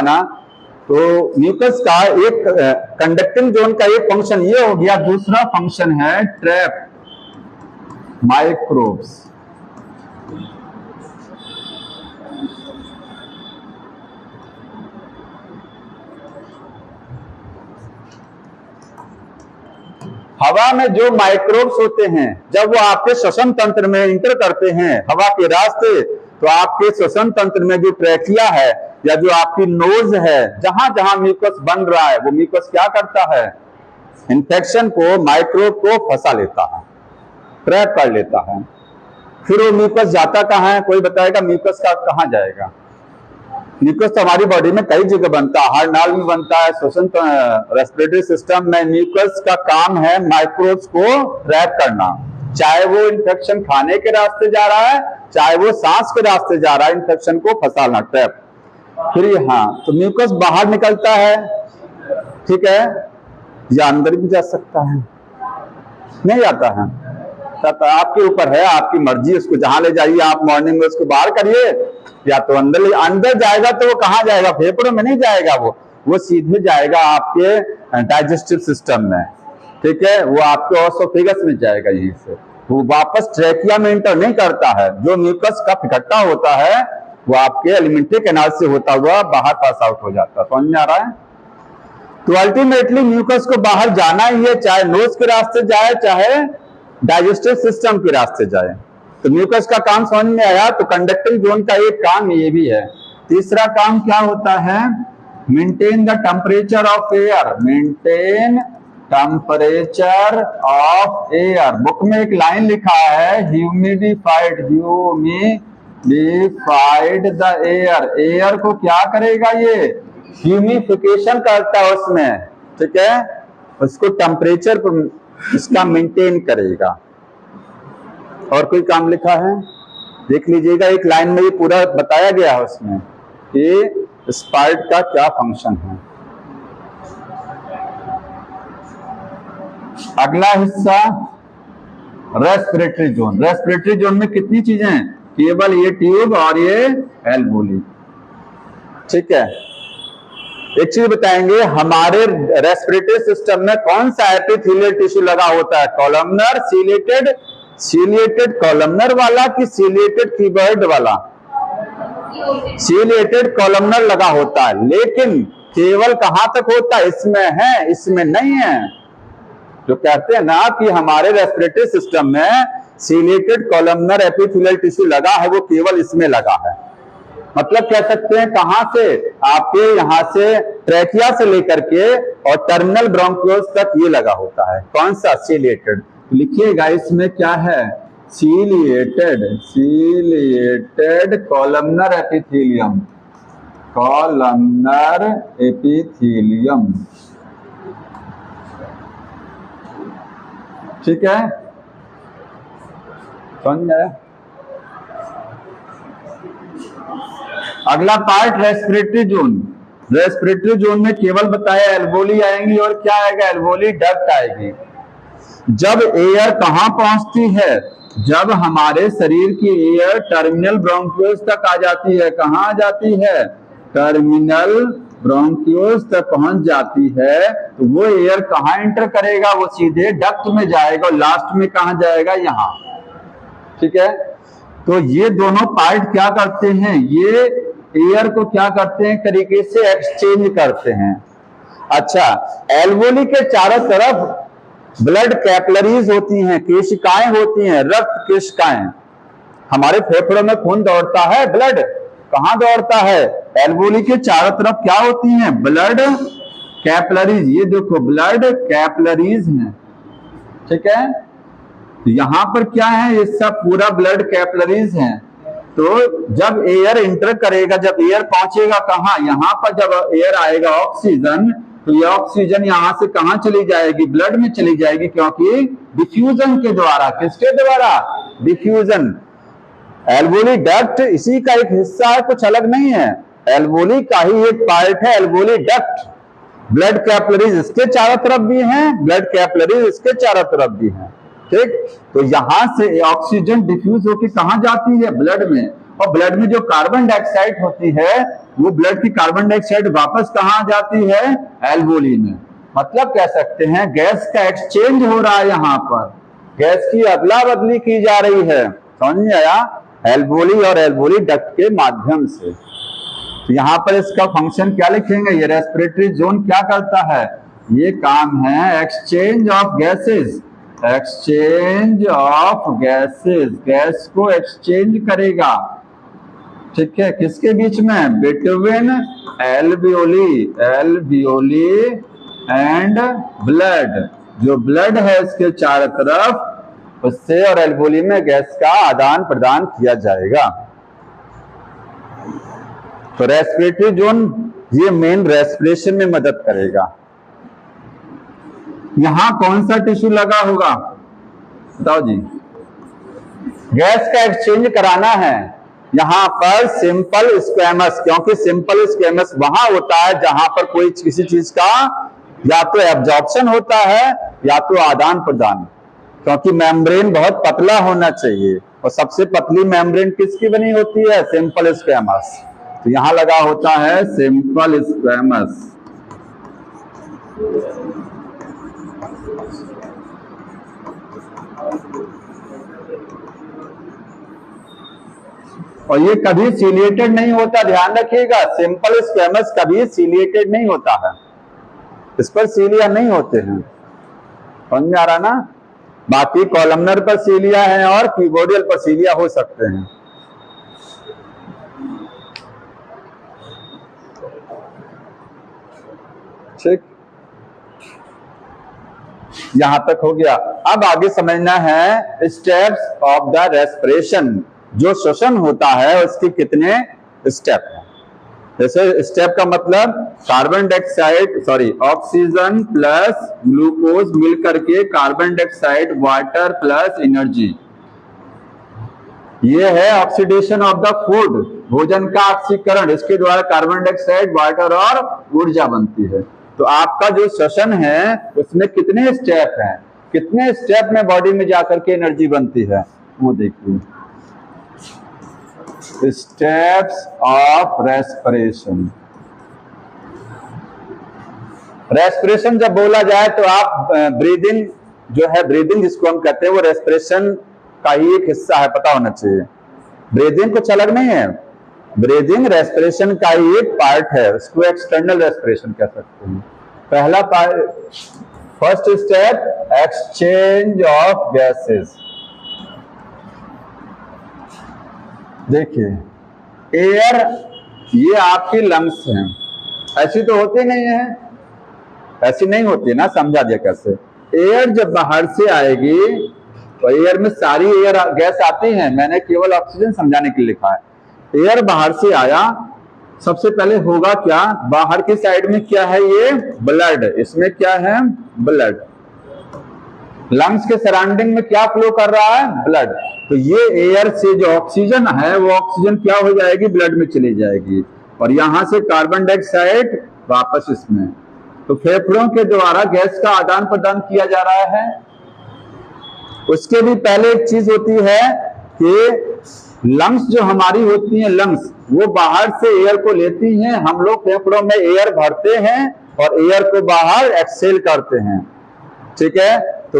Speaker 1: ना। तो म्यूकस का एक, कंडक्टिंग जोन का एक फंक्शन ये हो गया। दूसरा फंक्शन है ट्रैप माइक्रोब्स। हवा में जो माइक्रोब्स होते हैं जब वो आपके श्वसन तंत्र में इंटर करते हैं हवा के रास्ते, तो आपके श्वसन तंत्र में जो ट्रैकिया है या जो आपकी नोज है, जहां जहां म्यूकस बन रहा है, वो म्यूकस क्या करता है, इन्फेक्शन को, माइक्रोब को फंसा लेता है, ट्रैप कर लेता है। फिर वो म्यूकस जाता कहाँ है, कोई बताएगा म्यूकस का कहाँ जाएगा? म्यूकस तो हमारी बॉडी में कई जगह बनता है, हार्ट नाल में बनता है, श्वसन रेस्पिरेटरी सिस्टम में। म्यूकस का काम है माइक्रोब्स को ट्रैप करना, चाहे वो इन्फेक्शन खाने के रास्ते जा रहा है, चाहे वो सांस के रास्ते जा रहा है, इन्फेक्शन को फंसाना, ट्रैप। फिर हाँ, तो म्यूकस बाहर निकलता है, ठीक है, या अंदर भी जा सकता है, नहीं जाता है, आपके ऊपर है, आपकी मर्जी, उसको जहां ले जाइए। आप मॉर्निंग में उसको बाहर करिए, या तो अंदर जाएगा, तो वो कहाँ जाएगा, फेफड़ों में नहीं जाएगा, वो सीधे जाएगा आपके डाइजेस्टिव सिस्टम में, ठीक है, वो आपके ओसोफेगस में जाएगा, यहीं से वो वापस ट्रैकिया में इंटर नहीं करता है। जो म्यूकस का इकट्ठा होता है वो आपके एलिमेंट्री कैनाल से होता हुआ बाहर पास आउट हो जाता है। समझ में आ रहा है? तो अल्टीमेटली म्यूकस को बाहर जाना ही है, चाहे नोज के रास्ते जाए, चाहे डाइजेस्टिव सिस्टम के रास्ते जाए। तो म्यूकस का काम समझ में आया। तो कंडक्टिंग जोन का एक काम ये भी है। तीसरा काम क्या होता है? Maintain the temperature of air, maintain temperature of air. Book में एक लाइन लिखा है, humidified, humidified the air. Air को क्या करेगा? ये ह्यूमिफिकेशन करता है उसमें, ठीक है, उसको टेम्परेचर इसका मेंटेन करेगा। और कोई काम लिखा है देख लीजिएगा, एक लाइन में ये पूरा बताया गया है उसमें कि स्पाइट का क्या फंक्शन है। अगला हिस्सा रेस्पिरेटरी जोन। रेस्पिरेटरी जोन में कितनी चीजें हैं? केवल ये ट्यूब और ये एल्वोली, ठीक है। एक चीज बताएंगे, हमारे रेस्पिरेटरी सिस्टम में कौन सा एपिथेलियल टिश्यू लगा होता है? कॉलमनर, सीलिएटेड कॉलमनर वाला कि सीलिएटेड क्यूबॉइड वाला? सीलिएटेड कॉलमनर लगा होता है, लेकिन केवल कहां तक होता है? इसमें है, इसमें नहीं है। जो कहते हैं ना कि हमारे रेस्पिरेटरी सिस्टम में सीलिएटेड कॉलमनर एपिथेलियल टिश्यू लगा है, वो केवल इसमें लगा है। मतलब कह सकते हैं कहां से? आपके यहां से ट्रैकिया से लेकर के और टर्मिनल ब्रोंकियोल्स तक ये लगा होता है। कौन सा? सीलिएटेड। लिखिएगा इसमें क्या है? Ciliated columnar epithelium, columnar epithelium, ठीक है, समझ में आया? अगला part respiratory zone. Respiratory zone में केवल बताया एल्वोली आएंगी, और क्या आएगा? एल्वोली डक्ट आएगी। जब एयर कहां पहुंचती है? जब हमारे शरीर की एयर टर्मिनल ब्रोंकियोल्स तक आ जाती है। कहां आ जाती है? टर्मिनल ब्रोंकियोल्स तक पहुंच जाती है, तो वो एयर कहां एंटर करेगा? वो सीधे डक्ट में जाएगा, और लास्ट में कहां जाएगा? यहां, ठीक है। तो ये दोनों पार्ट क्या करते हैं? ये एयर को क्या करते हैं? तरीके से एक्सचेंज करते हैं। अच्छा, एल्वोली के चारों तरफ ब्लड कैपिलरीज होती हैं, केशिकाएं होती हैं, रक्त केशिकाएं। हमारे फेफड़ों में खून दौड़ता है, ब्लड कहां दौड़ता है? एल्वोली के चारों तरफ क्या होती हैं? Blood capillaries. ये देखो ब्लड कैपिलरीज हैं, ठीक है। यहां पर क्या है? ये सब पूरा ब्लड कैपिलरीज हैं। तो जब एयर इंटर करेगा, जब एयर पहुंचेगा कहां? यहां पर जब एयर आएगा ऑक्सीजन, तो ये ऑक्सीजन यहां से कहां चली जाएगी? ब्लड में चली जाएगी, क्योंकि डिफ्यूजन के द्वारा। किसके द्वारा? डिफ्यूजन। एल्वोली डक्ट इसी का एक हिस्सा है, कुछ अलग नहीं है। एल्वोली का ही एक पार्ट है एल्वोली डक्ट। ब्लड कैपिलरीज इसके चारों तरफ भी हैं, ब्लड कैपिलरीज इसके चारों तरफ भी हैं, ठीक। तो यहां से ऑक्सीजन डिफ्यूज होकर कहां जाती है? ब्लड में। और ब्लड में जो कार्बन डाइऑक्साइड होती है, वो ब्लड की कार्बन डाइऑक्साइड वापस कहां जाती है? एल्वोली में। मतलब कह सकते हैं गैस का एक्सचेंज हो रहा है, यहां पर गैस की अदला बदली की जा रही है। समझ में आया? एल्वोली और एल्वोली डक्ट के माध्यम से। तो यहां पर इसका फंक्शन क्या लिखेंगे? ये रेस्पिरेटरी जोन क्या करता है? ये काम है exchange of gases, exchange of gases, gas को एक्सचेंज करेगा, ठीक है, किसके बीच में, between alveoli, alveoli and blood, जो ब्लड है इसके चारों तरफ, उससे और एल्वियोली में गैस का आदान प्रदान किया जाएगा। तो रेस्पिरेटरी जोन ये मेन रेस्पिरेशन में मदद करेगा। यहां कौन सा टिश्यू लगा होगा बताओ जी, गैस का एक्सचेंज कराना है, यहां पर सिंपल स्क्वैमस, क्योंकि सिंपल स्क्वैमस वहां होता है जहां पर कोई किसी चीज का या तो एब्जॉर्प्शन होता है या तो आदान प्रदान, क्योंकि मेम्ब्रेन बहुत पतला होना चाहिए, और सबसे पतली मेम्ब्रेन किसकी बनी होती है, सिंपल स्क्वैमस। तो यहां लगा होता है सिंपल स्क्वैमस। और ये कभी सिलिएटेड नहीं होता, ध्यान रखिएगा, सिंपल स्क्वैमस कभी सिलिएटेड नहीं होता है, इस पर सीलिया नहीं होते हैं, समझ में आ रहा ना। बाकी कॉलमनर पर सीलिया है और क्यूबोडियल पर सीलिया हो सकते हैं। ठीक, यहां तक हो गया। अब आगे समझना है स्टेप्स ऑफ द रेस्पिरेशन, जो श्वसन होता है उसके कितने स्टेप हैं। जैसे स्टेप का मतलब carbon dioxide oxygen plus glucose मिलकर के carbon dioxide water plus energy, ये है ऑक्सीडेशन ऑफ द फूड, भोजन का ऑक्सीकरण, इसके द्वारा कार्बन डाइऑक्साइड वाटर और ऊर्जा बनती है। तो आपका जो श्वसन है उसमें कितने स्टेप हैं, कितने स्टेप में बॉडी में जाकर के एनर्जी बनती है, वो देखिए, स्टेप्स ऑफ रेस्पिरेशन। रेस्पिरेशन जब बोला जाए तो आप ब्रीदिंग जो है, ब्रीदिंग जिसको हम कहते हैं, वो रेस्पिरेशन का ही एक हिस्सा है, पता होना चाहिए। ब्रीदिंग कुछ अलग नहीं है, ब्रीदिंग रेस्पिरेशन का ही एक पार्ट है, उसको एक्सटर्नल रेस्पिरेशन कह सकते हैं। पहला part, first step exchange of gases. देखिए एयर, ये आपकी लंग्स हैं, ऐसी तो होती नहीं है, ऐसी नहीं होती ना, समझा दिया कैसे। एयर जब बाहर से आएगी तो एयर में सारी एयर गैस आती है, मैंने केवल ऑक्सीजन समझाने के लिए लिखा है। एयर बाहर से आया, सबसे पहले होगा क्या, बाहर की साइड में क्या है, ये ब्लड, इसमें क्या है, ब्लड। लंग्स के सराउंडिंग में क्या फ्लो कर रहा है, ब्लड। तो ये एयर से जो ऑक्सीजन है वो ऑक्सीजन क्या हो जाएगी, ब्लड में चली जाएगी, और यहां से कार्बन डाइऑक्साइड वापस इसमें। तो फेफड़ों के द्वारा गैस का आदान प्रदान किया जा रहा है। उसके भी पहले एक चीज होती है कि लंग्स जो हमारी होती हैं, लंग्स वो बाहर से एयर को लेती हैं, हम लोग फेफड़ों में एयर भरते हैं और एयर को बाहर एक्सहेल करते हैं, ठीक है। तो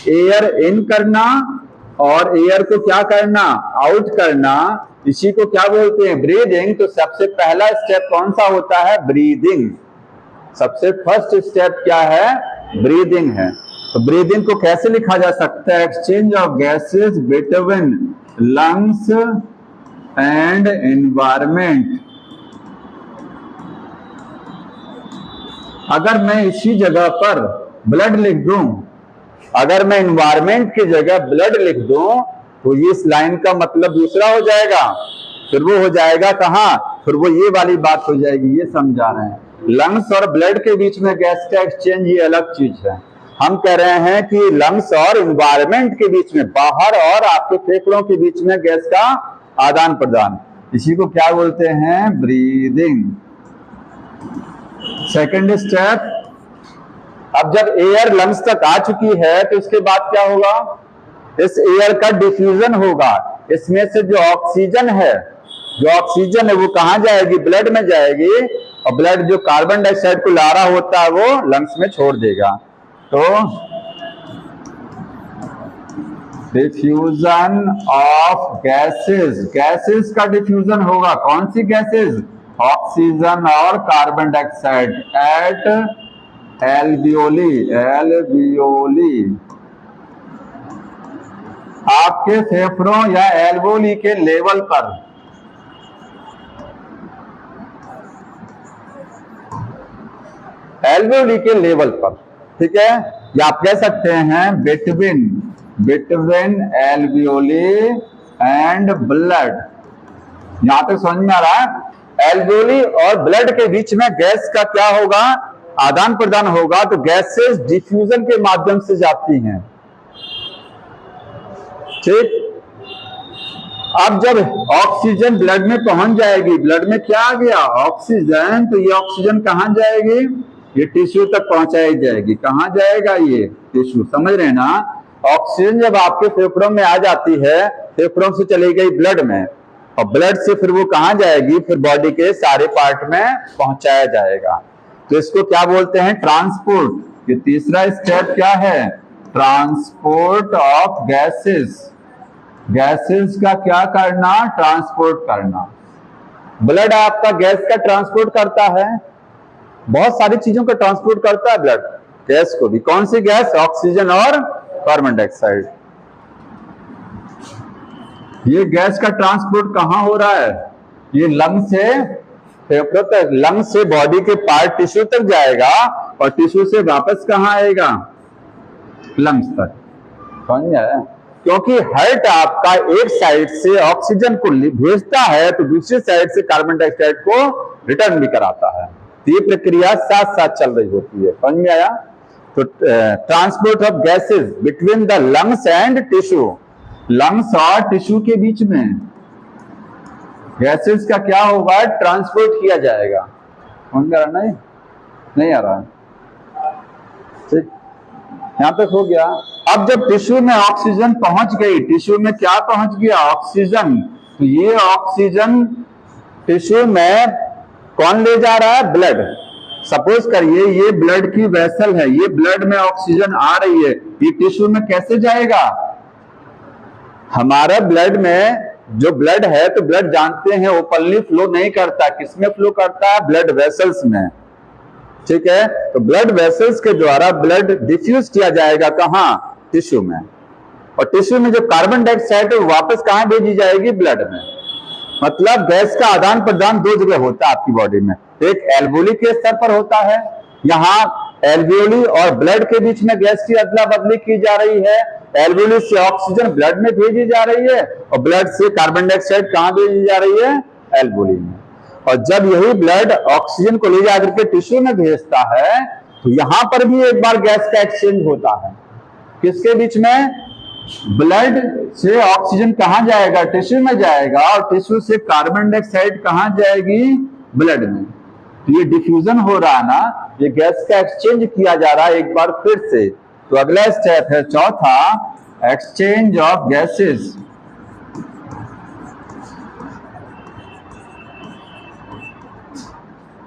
Speaker 1: एयर इन करना और एयर को क्या करना, आउट करना, इसी को क्या बोलते हैं, ब्रीदिंग। तो सबसे पहला स्टेप कौन सा होता है, ब्रीदिंग। सबसे फर्स्ट स्टेप क्या है, ब्रीदिंग है। तो ब्रीदिंग को कैसे लिखा जा सकता है, exchange of gases between lungs and environment. अगर मैं इसी जगह पर ब्लड लिख दूं, अगर मैं एनवायरमेंट की जगह ब्लड लिख दूं, तो इस लाइन का मतलब दूसरा हो जाएगा, फिर वो हो जाएगा कहां, फिर वो ये वाली बात हो जाएगी, ये समझा रहे हैं। लंग्स और ब्लड के बीच में गैस का एक्सचेंज ये अलग चीज है। हम कह रहे हैं कि लंग्स और एनवायरमेंट के बीच में, बाहर और आपके फेफड़ों के बीच में गैस का आदान प्रदान, इसी को क्या बोलते हैं, ब्रीदिंग। सेकंड स्टेप, अब जब एयर लंग्स तक आ चुकी है तो इसके बाद क्या होगा, इस एयर का डिफ्यूजन होगा। इसमें से जो ऑक्सीजन है वो कहां जाएगी, ब्लड में जाएगी, और ब्लड जो कार्बन डाइऑक्साइड को ला रहा होता है वो लंग्स में छोड़ देगा। तो डिफ्यूजन ऑफ गैसेस, गैसेस का डिफ्यूजन होगा। कौन सी गैसेस, ऑक्सीजन और carbon dioxide eight alveoli, alveoli आपके फेफड़ों या एल्वियोली के लेवल पर, एल्वियोली के लेवल पर, ठीक है। या आप कह सकते हैं between, between alveoli and blood. यहां तक समझ में आ रहा है? एल्वियोली और ब्लड के बीच में गैस का क्या होगा, आदान प्रदान होगा। तो गैसेस डिफ्यूजन के माध्यम से जाती हैं, ठीक। अब जब ऑक्सीजन ब्लड में पहुंच जाएगी, ब्लड में क्या आ गया, ऑक्सीजन, तो ये ऑक्सीजन कहां जाएगी, ये टिश्यू तक पहुंचाई जाएगी। कहां जाएगा, ये टिश्यू, समझ रहे हैं ना। ऑक्सीजन जब आपके फेफड़ों में आ जाती है, फेफड़ों से चली गई ब्लड में, और ब्लड से फिर वो कहां जाएगी, फिर बॉडी के सारे पार्ट में पहुंचाया जाएगा। तो इसको क्या बोलते हैं, ट्रांसपोर्ट। ये तीसरा स्टेप क्या है, ट्रांसपोर्ट ऑफ गैसेस। गैसेस का क्या करना, ट्रांसपोर्ट करना। ब्लड आपका गैस का ट्रांसपोर्ट करता है, बहुत सारी चीजों का ट्रांसपोर्ट करता है ब्लड, गैस को भी। कौन सी गैस, ऑक्सीजन और कार्बन डाइऑक्साइड। ये गैस का ट्रांसपोर्ट कहां हो रहा है, ये लंग से फेफड़ों तक, लंग से बॉडी के पार्ट टिश्यू तक जाएगा, और टिश्यू से वापस कहां आएगा, लंग्स तक। समझ में आया? क्योंकि हार्ट आपका एक साइड से ऑक्सीजन को भेजता है, तो दूसरी साइड से कार्बन डाइऑक्साइड को रिटर्न भी कराता है। तो ये प्रक्रिया साथ साथ चल रही होती है। समझ में आया? तो transport of gases between the lungs and tissue, lungs और टिश्यू के बीच में गैसेस का क्या होगा, ट्रांसपोर्ट किया जाएगा। समझ में आ रहा, नहीं आ रहा, ठीक, यहां तक हो गया। अब जब टिश्यू में ऑक्सीजन पहुंच गई, टिश्यू में क्या पहुंच गया, ऑक्सीजन, तो ये ऑक्सीजन टिश्यू में कौन ले जा रहा है, ब्लड। सपोज करिए ये ब्लड की वेसल है, ये ब्लड में ऑक्सीजन आ रही है, ये टिश्यू में कैसे जाएगा, हमारा ब्लड में जो ब्लड है, तो ब्लड जानते हैं ओपनली फ्लो नहीं करता, किसमें फ्लो करता है, ब्लड वेसल्स में, ठीक है। तो ब्लड वेसल्स के द्वारा ब्लड डिफ्यूज किया जाएगा, कहां, टिश्यू में, और टिश्यू में जो कार्बन डाइऑक्साइड है वापस कहां भेजी जाएगी, ब्लड में। मतलब गैस का आदान प्रदान दो जगह होता है आपकी बॉडी में, एक एल्वियोली के स्तर पर होता है, यहाँ एल्वियोली और ब्लड के बीच में गैस की अदला बदली की जा रही है, एल्वियोली से ऑक्सीजन ब्लड में भेजी जा रही है, और ब्लड से कार्बन डाइऑक्साइड कहां भेजी जा रही है, एल्वियोली में। और जब यही ब्लड ऑक्सीजन को ले जाकर के टिश्यू में भेजता है, तो यहां पर भी एक बार गैस का एक्सचेंज होता है, किसके बीच में, ब्लड से ऑक्सीजन कहां जाएगा, टिश्यू में जाएगा, और टिश्यू से कार्बन डाइऑक्साइड कहां जाएगी, ब्लड में। तो ये डिफ्यूजन हो रहा है ना, ये गैस का एक्सचेंज किया जा रहा है एक बार फिर से। तो अगला स्टेप है चौथा, एक्सचेंज ऑफ गैसेस।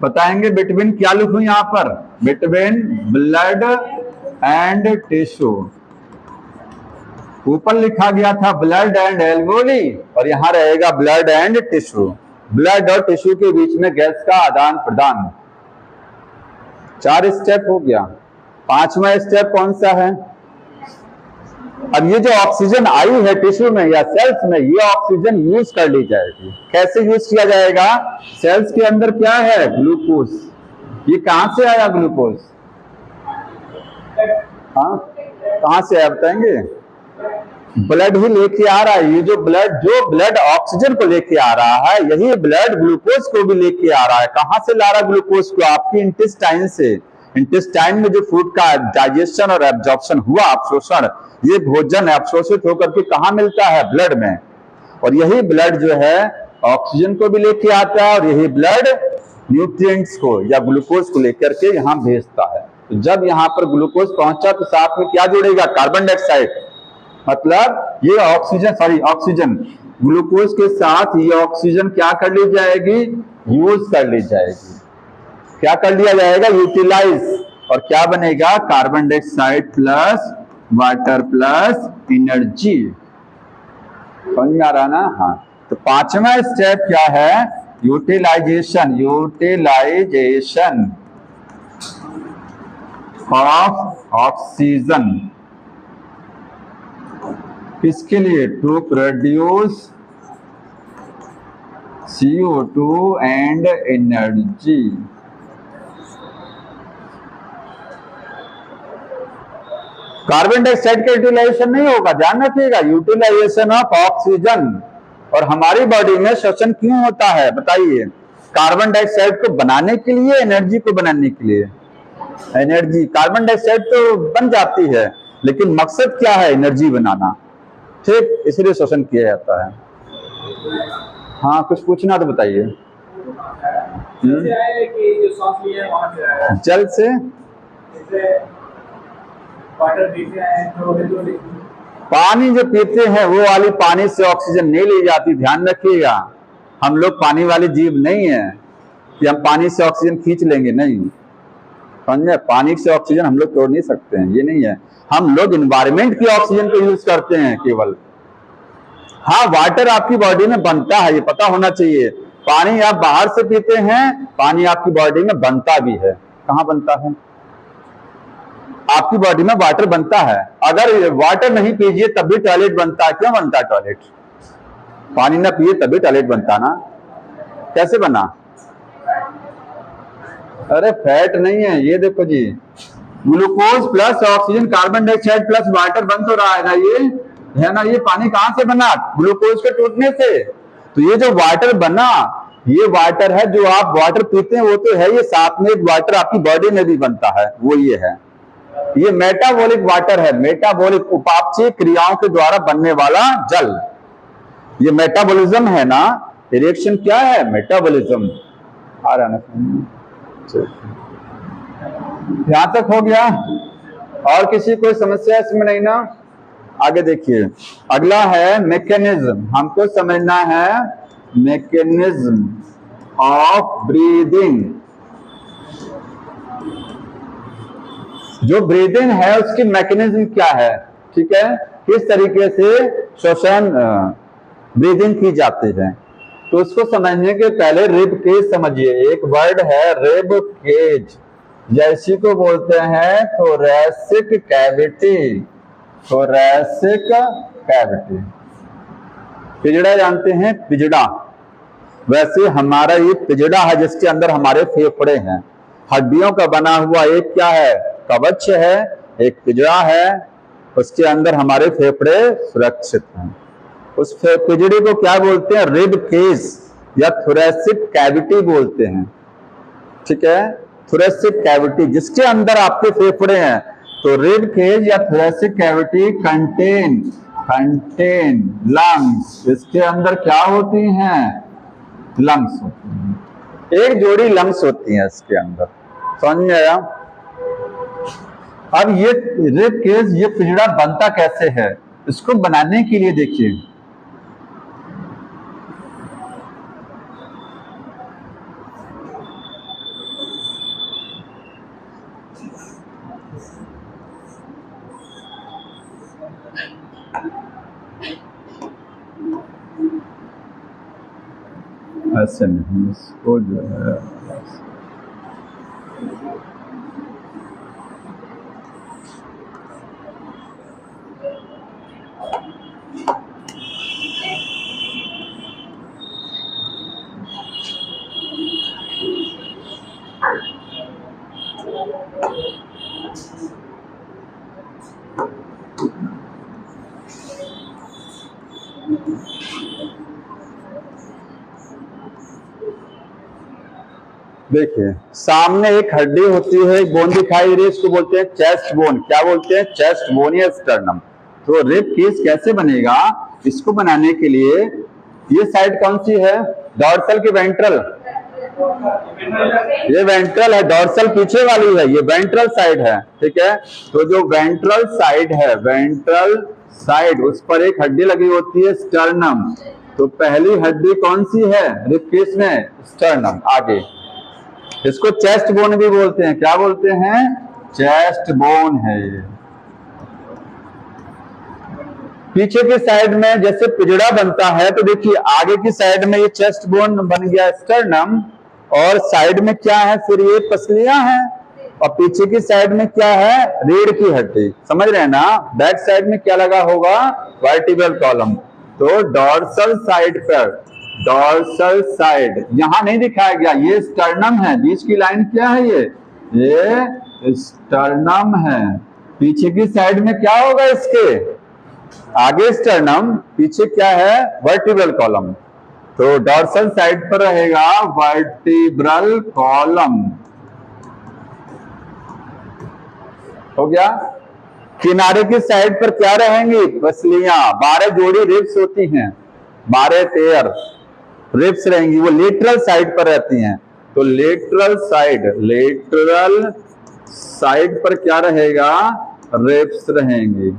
Speaker 1: बताएंगे बिटवीन, क्या लिखूं यहां पर, बिटवीन ब्लड एंड टिश्यू। ऊपर लिखा गया था ब्लड एंड एल्वियोली, और यहां रहेगा ब्लड एंड टिश्यू। ब्लड और टिश्यू के बीच में गैस का आदान प्रदान। 4 स्टेप हो गया। 5वां स्टेप कौन सा है, अब ये जो ऑक्सीजन आई है टिश्यू में या सेल्स में, ये ऑक्सीजन यूज कर ली जाएगी। कैसे यूज किया जाएगा, सेल्स के अंदर क्या है, ग्लूकोज। ये कहां से आया ग्लूकोज, हाँ कहां से आया बताएंगे, ब्लड ही लेके आ रहा है। ये जो ब्लड ऑक्सीजन को लेके आ रहा है, यही ब्लड ग्लूकोज को भी लेके आ रहा है। कहां से ला रहा है ग्लूकोज को, आपकी इंटेस्टाइन से। इंटेस्टाइन में जो फूड का डाइजेशन और एब्जॉर्प्शन हुआ, अवशोषण, ये भोजन अवशोषित होकर के कहां मिलता है, ब्लड में। और यही ब्लड जो है ऑक्सीजन को भी लेके आता है, और यही ब्लड न्यूट्रिएंट्स को या ग्लूकोज को लेकर के यहां भेजता है। तो जब यहां पर ग्लूकोज पहुंचा, तो साथ में क्या जुड़ेगा, कार्बन डाइऑक्साइड। मतलब ये ऑक्सीजन ग्लूकोज के साथ ये ऑक्सीजन क्या कर ली जाएगी, यूज कर ली जाएगी। क्या कर लिया जाएगा, यूटिलाइज, और क्या बनेगा, carbon dioxide plus water plus energy. समझ में आ रहा ना, हाँ। तो 5वां स्टेप क्या है, यूटिलाइजेशन। यूटिलाइजेशन ऑफ ऑक्सीजन, इसके लिए to produce CO2 and energy. Carbon dioxide का यूटिलाइजेशन नहीं होगा, ध्यान रखिएगा, यूटिलाइजेशन ऑफ ऑक्सीजन। और हमारी बॉडी में श्वसन क्यों होता है बताइए? कार्बन डाइऑक्साइड को बनाने के लिए, एनर्जी को बनाने के लिए? एनर्जी। कार्बन डाइऑक्साइड तो बन जाती है, लेकिन मकसद क्या है? एनर्जी बनाना, ठीक, इसलिए श्वसन किया जाता है। हाँ, कुछ पूछना तो बताइए। जल से पानी जो पीते हैं वो वाली पानी से ऑक्सीजन नहीं ली जाती, ध्यान रखिएगा। हम लोग पानी वाले जीव नहीं है कि हम पानी से ऑक्सीजन खींच लेंगे, नहीं, समझे? पानी से ऑक्सीजन हम लोग तोड़ नहीं सकते हैं, ये नहीं है। हम लोग एनवायरमेंट की ऑक्सीजन को यूज करते हैं केवल। हाँ, वाटर आपकी बॉडी में बनता है, ये पता होना चाहिए। पानी आप बाहर से पीते हैं, पानी आपकी बॉडी में बनता भी है। कहाँ बनता है? आपकी बॉडी में वाटर बनता है। अगर वाटर नहीं पीजिए तब भी टॉयलेट बनता है। क्यों बनता है टॉयलेट? पानी ना पिए तभी टॉयलेट बनता ना। कैसे बना? अरे फैट नहीं है, ये देखो जी, glucose plus oxygen, carbon dioxide plus water बन तो रहा है ना, ये है ना। ये पानी कहां से बना? ग्लूकोज के टूटने से। तो ये जो वाटर बना, ये वाटर है जो आप वाटर पीते हैं, वो तो है, ये साथ में एक वाटर आपकी बॉडी में भी बनता है, वो ये है। ये मेटाबॉलिक वाटर है, मेटाबॉलिक उपापचयी क्रियाओं के द्वारा बनने वाला जल। ये मेटाबॉलिज्म है ना, रिएक्शन क्या है? मेटाबॉलिज्म। आ रहा ना, यहां तक हो गया? और किसी कोई समस्या इसमें नहीं ना? आगे देखिए, अगला है मैकेनिज्म। हमको समझना है मैकेनिज्म ऑफ ब्रीदिंग। जो ब्रीदिंग है उसकी मैकेनिज्म क्या है, ठीक है, किस तरीके से श्वसन ब्रीदिंग की जाती है, तो उसको समझने के पहले रिब केज समझिए। एक वर्ड है रिब केज, जैसी को बोलते हैं थोरैसिक कैविटी। थोरैसिक कैविटी, पिजड़ा जानते हैं? पिजड़ा, वैसे हमारा ये पिजड़ा है जिसके अंदर हमारे फेफड़े हैं। हड्डियों का बना हुआ एक क्या है? कवच है, एक पिजड़ा है, उसके अंदर हमारे फेफड़े सुरक्षित हैं। उस पिजड़े को क्या बोलते हैं? रिब केज या थोरैसिक कैविटी बोलते हैं, ठीक है। थोरैसिक कैविटी जिसके अंदर आपके फेफड़े हैं, तो रिब केज या थोरैसिक कैविटी कंटेन लंग्स। इसके अंदर क्या होती हैं? लंग्स होती हैं, एक जोड़ी लंग्स होती हैं इसके अंदर, समझ में आया? अब ये रिब केज, ये पिजड़ा बनता कैसे है? इसको बनाने के लिए देखिए, ऐसे नहीं, इसको जो है देखिए, सामने एक हड्डी होती है, एक बोन दिखाई दे रही है, इसको बोलते हैं चेस्ट बोन। क्या बोलते हैं? चेस्ट बोन या स्टर्नम। तो रिब केज कैसे बनेगा? इसको बनाने के लिए ये साइड कौन सी है? डॉर्सल की वेंट्रल? ये वेंट्रल है, डॉर्सल पीछे वाली है, ये वेंट्रल साइड है, ठीक है। तो जो वेंट्रल साइड है, वेंट्रल साइड, उस पर एक हड्डी लगी होती है स्टर्नम। तो पहली हड्डी कौन सी है रिब केज में? स्टर्नम। आगे इसको चेस्ट बोन भी बोलते हैं। क्या बोलते हैं? चेस्ट बोन है ये। पीछे की साइड में जैसे पिजड़ा बनता है, तो देखिए आगे की साइड में ये चेस्ट बोन बन गया स्टर्नम, और साइड में क्या है फिर? ये पसलियां हैं, और पीछे की साइड में क्या है, रीढ़ की हड्डी, समझ रहे हैं ना। बैक साइड में क्या लगा होगा, वर्टिब्रल कॉलम। तो डॉर्सल साइड पर, डॉर्सल साइड यहां नहीं दिखाया गया, ये स्टर्नम है, बीच की लाइन क्या है, ये स्टर्नम है। पीछे की साइड में क्या होगा, इसके आगे स्टर्नम, पीछे क्या है, वर्टिब्रल कॉलम। तो डॉर्सल साइड पर रहेगा वर्टिब्रल कॉलम, हो गया। किनारे की साइड पर क्या रहेंगी, पसलियां, 12 जोड़ी रिब्स होती हैं, 12 पेयर रिब्स रहेंगी, वो लेटरल साइड पर रहती हैं। तो लेटरल साइड, लेटरल साइड पर क्या रहेगा, रिब्स रहेंगी,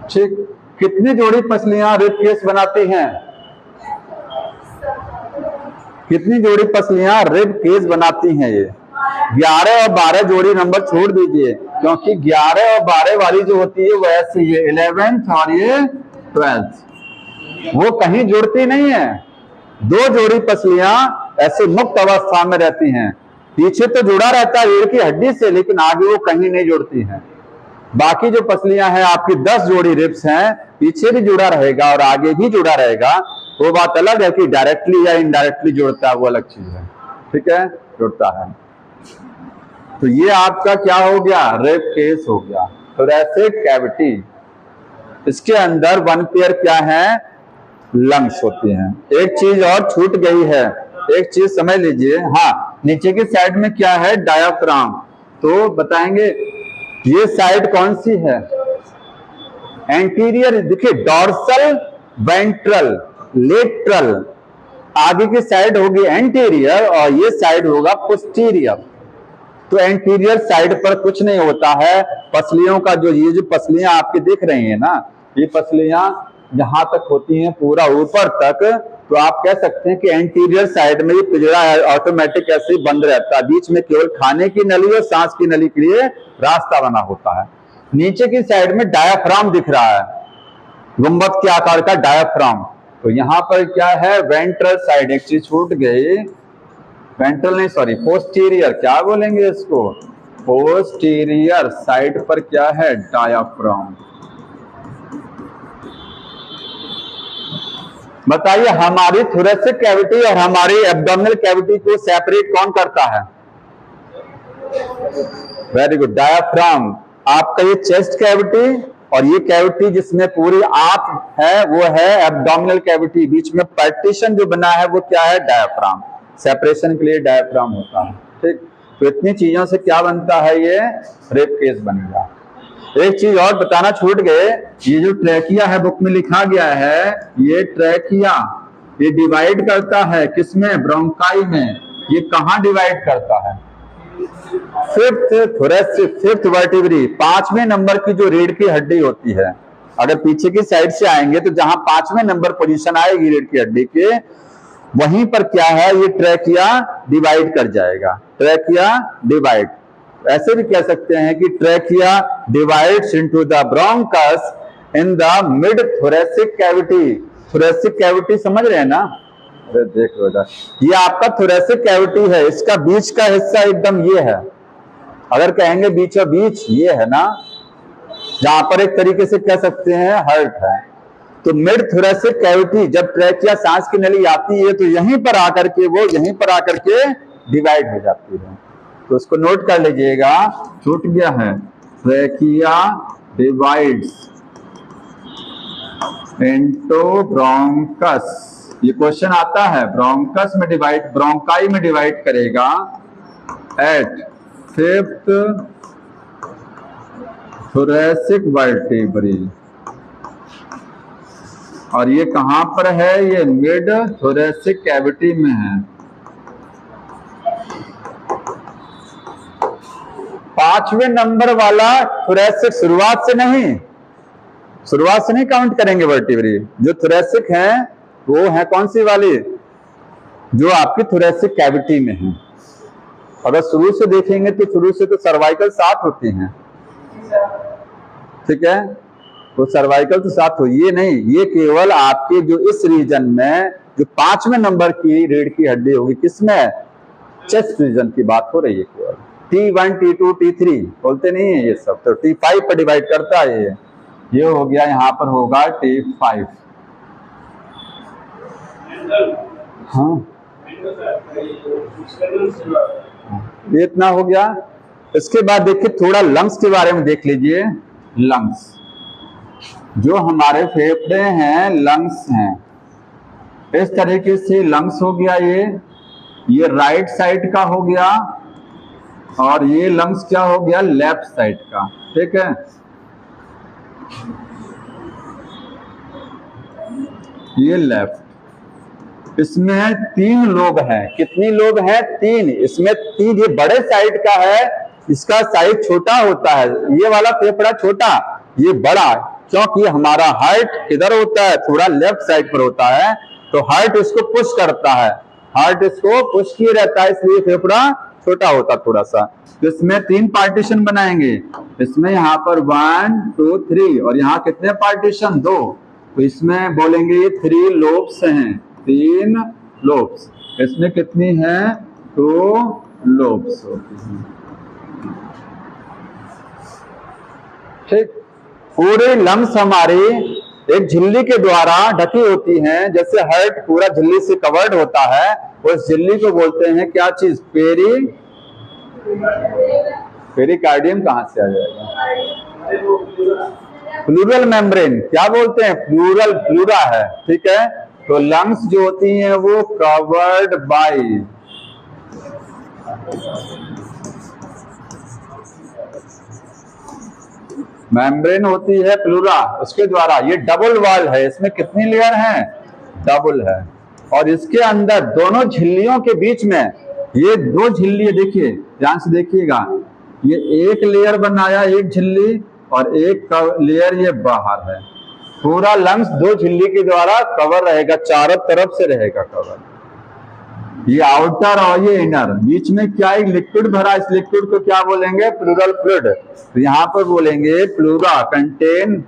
Speaker 1: ठीक। कितनी जोड़ी पसलियां रिब केस बनाती हैं, कितनी जोड़ी पसलियां रिब केस बनाती हैं, ये 11 और 12 जोड़ी नंबर छोड़ दीजिए, क्योंकि 11 और 12 वाली जो होती है वो ऐसी, ये 11th और ये 12th, वो कहीं जुड़ती नहीं है। 2 जोड़ी पसलियां ऐसे मुक्त अवस्था में रहती हैं, पीछे तो जुड़ा रहता है रीढ़ की हड्डी से, लेकिन आगे वो कहीं नहीं जुड़ती हैं। बाकी जो पसलियां हैं आपकी 10 जोड़ी रिब्स हैं, पीछे भी जुड़ा रहेगा और आगे भी जुड़ा रहेगा। वो बात अलग है कि डायरेक्टली या इनडायरेक्टली जुड़ता है, वो अलग चीज है, ठीक है, जुड़ता है। तो ये आपका क्या हो गया, रिब केस हो गया। थोरैसिक कैविटी, इसके अंदर 1 पेयर क्या है, लंग्स होती हैं। एक चीज और छूट गई है, एक चीज समझ लीजिए, हाँ, नीचे की साइड में क्या है, डायाफ्राम। तो बताएंगे ये साइड कौन सी है, एंटीरियर, देखिए डॉर्सल, वेंट्रल, लेटरल, आगे की साइड होगी एंटीरियर और ये साइड होगा पोस्टीरियर। तो एंटीरियर साइड पर कुछ नहीं होता है, पसलियों का जो, ये जो पसलियां आपकी दिख रही हैं ना, ये पसलियां जहां तक होती हैं पूरा ऊपर तक, तो आप कह सकते हैं कि एंटीरियर साइड में ये पिंजरा ऑटोमेटिक ऐसे ही बंद रहता है, बीच में केवल खाने की नली और सांस की नली के लिए रास्ता बना होता है। नीचे की साइड में डायाफ्राम दिख रहा है, गुंबद के आकार का डायाफ्राम। तो यहां पर क्या है, वेंट्रल साइड, एक चीज छूट गई, वेंट्रल नहीं, सॉरी, पोस्टीरियर, क्या बोलेंगे इसको, पोस्टीरियर साइड पर क्या है, डायाफ्राम। बताइए हमारी थोरैसिक कैविटी और हमारी एब्डोमिनल कैविटी को सेपरेट कौन करता है, वेरी गुड, डायाफ्राम। आपका ये चेस्ट कैविटी और ये कैविटी जिसमें पूरी आंत है वो है एब्डोमिनल कैविटी, बीच में पार्टीशन जो बना है वो क्या है, डायाफ्राम। सेपरेशन के लिए डायाफ्राम होता है, ठीक। तो इतनी चीजों से क्या बनता है, ये रिब केस बनेगा। एक चीज और बताना छूट गए, ये जो ट्रैकिया है बुक में लिखा गया है, ये ट्रैकिया ये डिवाइड करता है किसमें, ब्रोंकाई में। ये कहां डिवाइड करता है, फिफ्थ वर्टिब्री, 5वें नंबर की जो रीढ़ की हड्डी होती है। अगर पीछे की साइड से आएंगे तो जहां 5वें नंबर पोजीशन आएगी रीढ़ की हड्डी के, वहीं पर क्या है, ये ट्रैकिया डिवाइड कर जाएगा, ट्रैकिया डिवाइड। ऐसे भी कह सकते हैं कि trachea divides into the bronchus in the mid thoracic cavity. Thoracic cavity समझ रहे हैं ना, अरे देख लो इधर, ये आपका थोरैसिक कैविटी है, इसका बीच का हिस्सा एकदम ये है, अगर कहेंगे बीचों बीच ये है ना, जहां पर एक तरीके से कह सकते हैं हर्ट है। तो मिड थोरैसिक कैविटी, जब ट्रैकिया सांस की नली आती है तो यहीं पर आकर के वो यहीं पर आकर के डिवाइड हो जाती है। तो उसको नोट कर लीजिएगा, छूट गया है, ट्रैकिया डिवाइड्स इनटू ब्रोंकस। ये क्वेश्चन आता है, ब्रोंकस में डिवाइड, ब्रोंकाई में डिवाइड करेगा एट 5th थोरैसिक वर्टिब्री। और ये कहां पर है, ये मिड थोरैसिक कैविटी में है। 5वें नंबर वाला थोरैसिक शुरुआत से नहीं काउंट करेंगे वर्टिब्री। जो थोरैसिक है वो है कौन सी वाली, जो आपकी थोरैसिक कैविटी में है। अगर शुरू से देखेंगे तो शुरू से तो सर्वाइकल 7 होती हैं, ठीक है, तो सर्वाइकल तो 7 हो, ये नहीं, ये केवल आपके जो इस रीजन में जो 5वें नंबर की रीढ़ की हड्डी होगी, किसमें, चेस्ट रीजन की बात हो रही है केवल, T1 T2 T3 बोलते नहीं है ये सब, तो T5 पर डिवाइड करता है ये हो गया, यहाँ पर होगा T5। हाँ ये इतना हो गया। इसके बाद देखिए थोड़ा लंग्स के बारे में देख लीजिए। लंग्स जो हमारे फेफड़े हैं, लंग्स हैं, इस तरीके से लंग्स हो गया। ये राइट साइड का हो गया और ये लंग्स क्या हो गया, लेफ्ट साइड का। ठीक है, ये लेफ्ट। इसमें 3 लोब हैं। कितनी लोब हैं? 3। इसमें 3, ये बड़े साइड का है, इसका साइज छोटा होता है। ये वाला फेफड़ा छोटा, ये बड़ा, क्योंकि हमारा हार्ट इधर होता है, थोड़ा लेफ्ट साइड पर होता है, तो हार्ट इसको पुश करता है, हार्ट इसको पुश किए रहता है, इसलिए फेफड़ा छोटा होता थोड़ा सा। तो इसमें 3 पार्टीशन बनाएंगे। इसमें यहाँ पर 1 2 3 और यहाँ कितने पार्टीशन? 2। तो इसमें बोलेंगे ये 3 लोब्स हैं, 3 लोब्स। इसमें कितनी है? 2 लोब्स होती हैं। ठीक, पूरे लंग्स हमारी एक झिल्ली के द्वारा ढकी होती हैं। जैसे हार्ट पूरा झिल्ली से कवर्ड होता है, उस झिल्ली को बोलते हैं क्या चीज? पेरिकार्डियम। कहां से आ जाएगा? Pleural membrane. क्या बोलते हैं? प्लूरल, प्लूरा है। ठीक है, तो लंग्स जो होती हैं वो कवर्ड बाय मेम्ब्रेन होती है, प्लूरा, उसके द्वारा। ये डबल वॉल है, इसमें कितनी लेयर हैं? डबल है। और इसके अंदर दोनों झिल्लियों के बीच में ये 2 झिल्ली, देखिए ध्यान से देखिएगा, ये एक लेयर बनाया, एक झिल्ली, और एक लेयर ये बाहर है। पूरा लंग्स 2 झिल्ली के द्वारा कवर रहेगा, चारों तरफ से रहेगा कवर। ये आउटर और ये इनर, बीच में क्या एक लिक्विड भरा, इस लिक्विड को क्या बोलेंगे? Pleural fluid. तो यहां पर बोलेंगे प्लूरा कंटेन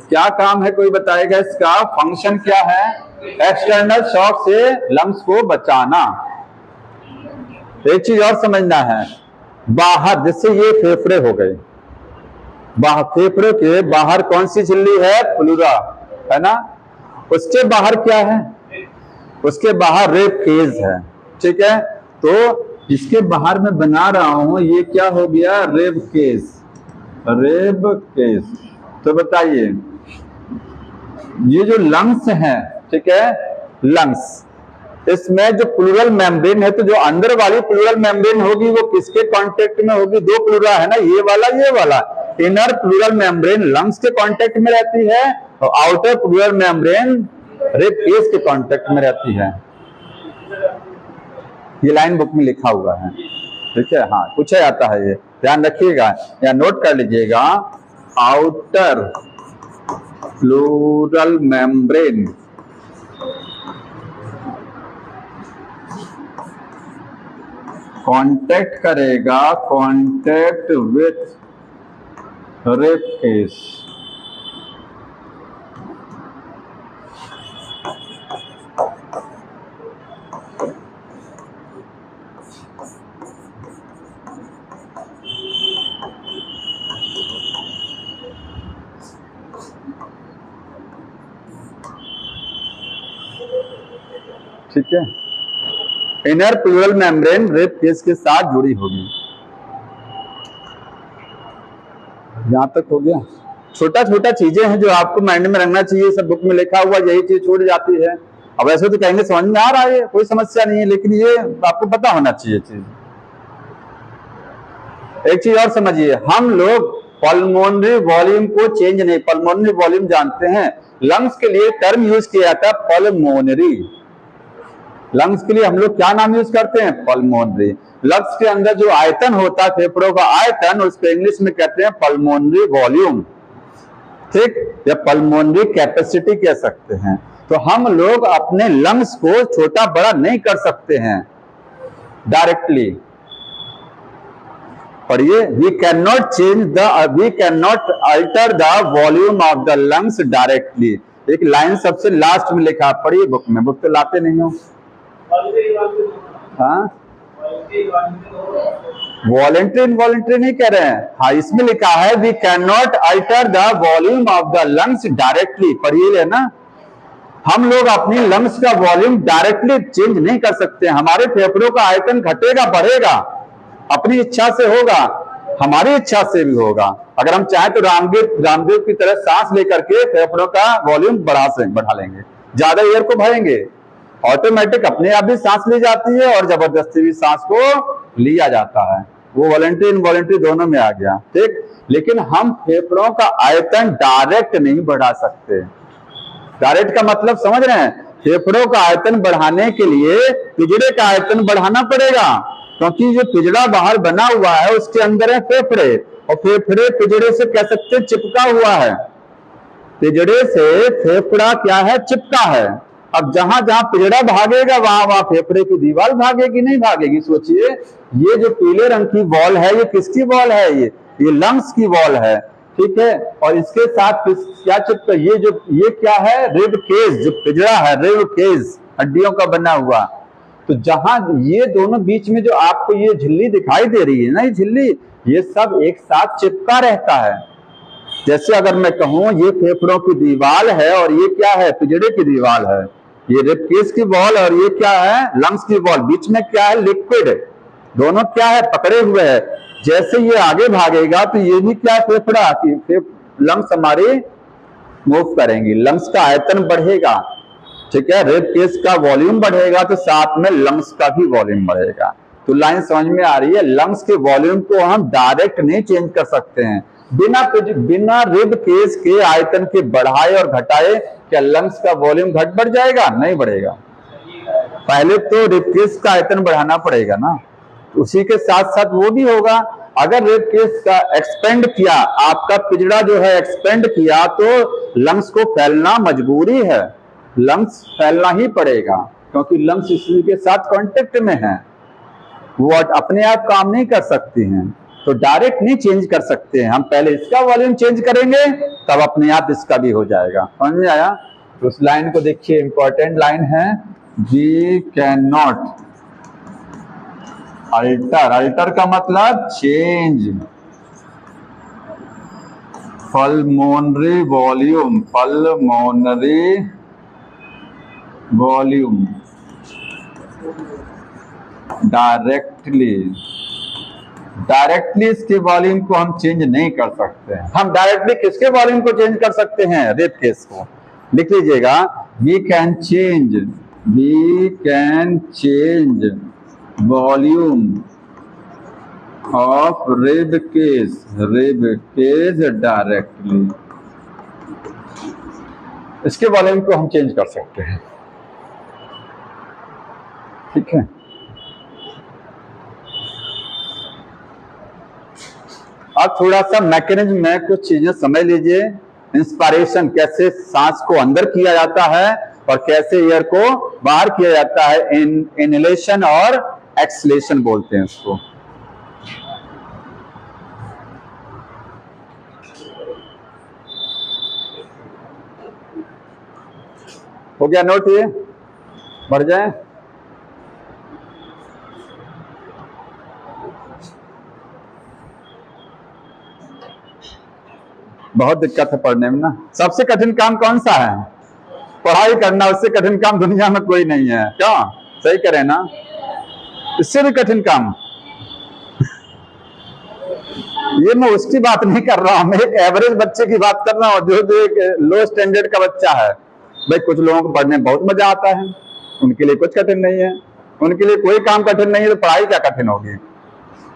Speaker 1: क्या काम है, कोई बताएगा? इसका फंक्शन क्या है? एक्सटर्नल शॉक से लंग्स को बचाना। एक चीज और समझना है, बाहर, जैसे ये फेफड़े हो गए, फेफड़े के बाहर कौन सी झिल्ली है? प्लूरा, है ना? उसके बाहर क्या है? उसके बाहर रिब केज है। ठीक है, तो इसके बाहर मैं बना रहा हूं, ये क्या हो गया? Rib cage, rib cage. तो बताइए, ये जो लंग्स है, ठीक है, लंग्स, इसमें जो प्लूरल मेम्ब्रेन है, तो जो अंदर वाली प्लूरल मेम्ब्रेन होगी वो किसके कांटेक्ट में होगी? 2 प्लूरा है ना, ये वाला। इनर प्लूरल मेम्ब्रेन लंग्स के कांटेक्ट में रहती है और outer pleural membrane rib cage के कांटेक्ट में रहती है। ये लाइन बुक में लिखा हुआ है। ठीक है, हाँ, पूछा जाता है, ये ध्यान रखिएगा या नोट कर लीजिएगा। आउटर प्लूरल मेम्ब्रेन कांटेक्ट करेगा, कांटेक्ट विथ रिब केज। ठीक है, inner pleural membrane rib cage के साथ जुड़ी होगी। यहां तक हो गया। छोटा छोटा चीजें हैं जो आपको माइंड में रखना चाहिए, सब बुक में लिखा हुआ, यही चीज छूट जाती है। अब ऐसे तो कहेंगे समझ में आ रहा है, कोई समस्या नहीं है, लेकिन ये आपको पता होना चाहिए चीज। एक चीज और समझिए, हम लोग पल्मोनरी वॉल्यूम को चेंज नहीं, पल्मोनरी वॉल्यूम जानते हैं, लंग्स के लिए टर्म यूज किया जाता है पल्मोनरी। लंग्स के लिए हम लोग क्या नाम यूज करते हैं? पल्मोनरी। लंग्स के अंदर जो आयतन होता है, फेफड़ों का आयतन, उसको इंग्लिश में कहते हैं पल्मोनरी वॉल्यूम। ठीक, या पल्मोनरी कैपेसिटी कह सकते हैं। तो हम लोग अपने लंग्स को छोटा बड़ा नहीं कर सकते हैं डायरेक्टली। और ये we can not alter the volume of the lungs directly. एक लाइन सबसे लास्ट में लिखा, पढ़िए बुक में, बुक तो लाते नहीं हो। हाँ, वॉलेंट्री इनवॉलेंट्री नहीं कह रहे हैं। हाँ, इसमें लिखा है we can not alter the volume of the lungs directly. पढ़िए ना, हम लोग अपनी लंग्स का वॉल्यूम डायरेक्टली चेंज नहीं कर सकते। हमारे फेफड़ों का आयतन घटेगा बढ़ेगा, अपनी इच्छा से होगा, हमारी इच्छा से भी होगा। अगर हम चाहें तो रामदेव की तरह सांस लेकर के फेफड़ों का वॉल्यूम बढ़ा लेंगे, ज्यादा एयर को भरेंगे, ऑटोमेटिक अपने आप भी सांस ली जाती है और जबरदस्ती भी सांस को लिया जाता है। वो वॉलंटरी इनवॉलंटरी दोनों में आ गया, ठीक। लेकिन हम फेफड़ों का आयतन डायरेक्ट नहीं बढ़ा सकते। डायरेक्ट का मतलब समझ रहे हैं? फेफड़ों का आयतन बढ़ाने के लिए पिजड़े का आयतन बढ़ाना पड़ेगा, क्योंकि जो पिजड़ा बाहर बना हुआ है उसके अंदर है फेफड़े, और फेफड़े पिजड़े से कह सकते चिपका हुआ है। पिजड़े से फेफड़ा क्या है? चिपका है। अब जहां जहां पिजड़ा भागेगा वहां वहां फेफड़े की दीवार भागेगी, नहीं भागेगी? सोचिए, ये जो पीले रंग की वॉल है, ये किसकी वॉल है? ये लंग्स की वॉल है, ठीक है। और इसके साथ क्या चिपका? ये क्या है? रिब केज, जो पिजड़ा है, रिब केज, हड्डियों का बना हुआ। तो जहां ये दोनों बीच में जो आपको ये झिल्ली दिखाई दे रही है ना, ये झिल्ली, ये सब एक साथ चिपका रहता है। जैसे अगर मैं कहूं ये फेफड़ों की दीवार है और ये क्या है? पिजड़े की दीवार है। ये रिब केज की वॉल और ये क्या है? लंग्स की वॉल। बीच में क्या है? लिक्विड। दोनों क्या है? पकड़े हुए है। जैसे ये आगे भागेगा तो ये भी क्या? फेफड़ा की लंग्स हमारी मूव करेंगी, लंग्स का आयतन बढ़ेगा, ठीक है। रिब केज का वॉल्यूम बढ़ेगा तो साथ में लंग्स का भी वॉल्यूम बढ़ेगा। तो लाइन समझ में आ रही है? लंग्स के वॉल्यूम को हम डायरेक्ट नहीं चेंज कर सकते हैं। बिना रिब केज के आयतन के बढ़ाए और घटाए क्या लंग्स का वॉल्यूम घट बढ़ जाएगा? नहीं बढ़ेगा। पहले तो रिब केज का आयतन बढ़ाना पड़ेगा ना, उसी के साथ साथ वो भी होगा। अगर रिब केज का एक्सपेंड किया, आपका पिजड़ा जो है एक्सपेंड किया, तो लंग्स को फैलना मजबूरी है, लंग्स फैलना ही पड़ेगा, क्योंकि लंग्स इसी के साथ कांटेक्ट में है, वो अपने आप काम नहीं कर सकती हैं। तो डायरेक्ट नहीं चेंज कर सकते हैं हम, पहले इसका वॉल्यूम चेंज करेंगे तब अपने आप इसका भी हो जाएगा। समझ में आया? तो उस लाइन को देखिए, इंपॉर्टेंट लाइन है, वी कैन नॉट अल्टर। अल्टर का मतलब change pulmonary volume, pulmonary volume directly इसके वॉल्यूम को हम चेंज नहीं कर सकते हैं। हम डायरेक्टली किसके वॉल्यूम को चेंज कर सकते हैं? रिब केज को। लिख लीजिएगा, we can change volume of rib cage directly. इसके वॉल्यूम को हम चेंज कर सकते हैं, ठीक है। अब थोड़ा सा मैकेनिज्म में कुछ चीजें समझ लीजिए। इंस्पायरेशन, कैसे सांस को अंदर किया जाता है और कैसे एयर को बाहर किया जाता है। इनहेलेशन और एक्सलेशन बोलते हैं उसको। हो गया नोट? ये बढ़ जाए। बहुत दिक्कत है पढ़ने में ना। सबसे कठिन काम कौन सा है? पढ़ाई करना। उससे कठिन काम दुनिया में कोई नहीं है। क्यों? सही करें ना? इससे भी कठिन काम। ये मैं उसकी बात नहीं कर रहा हूं, मैं एक एवरेज बच्चे की बात कर रहा हूँ, जो एक लो स्टैंडर्ड का बच्चा है। भाई कुछ लोगों को पढ़ने में बहुत मजा आता है, उनके लिए कुछ कठिन नहीं है, उनके लिए कोई काम कठिन नहीं है, तो पढ़ाई क्या कठिन होगी?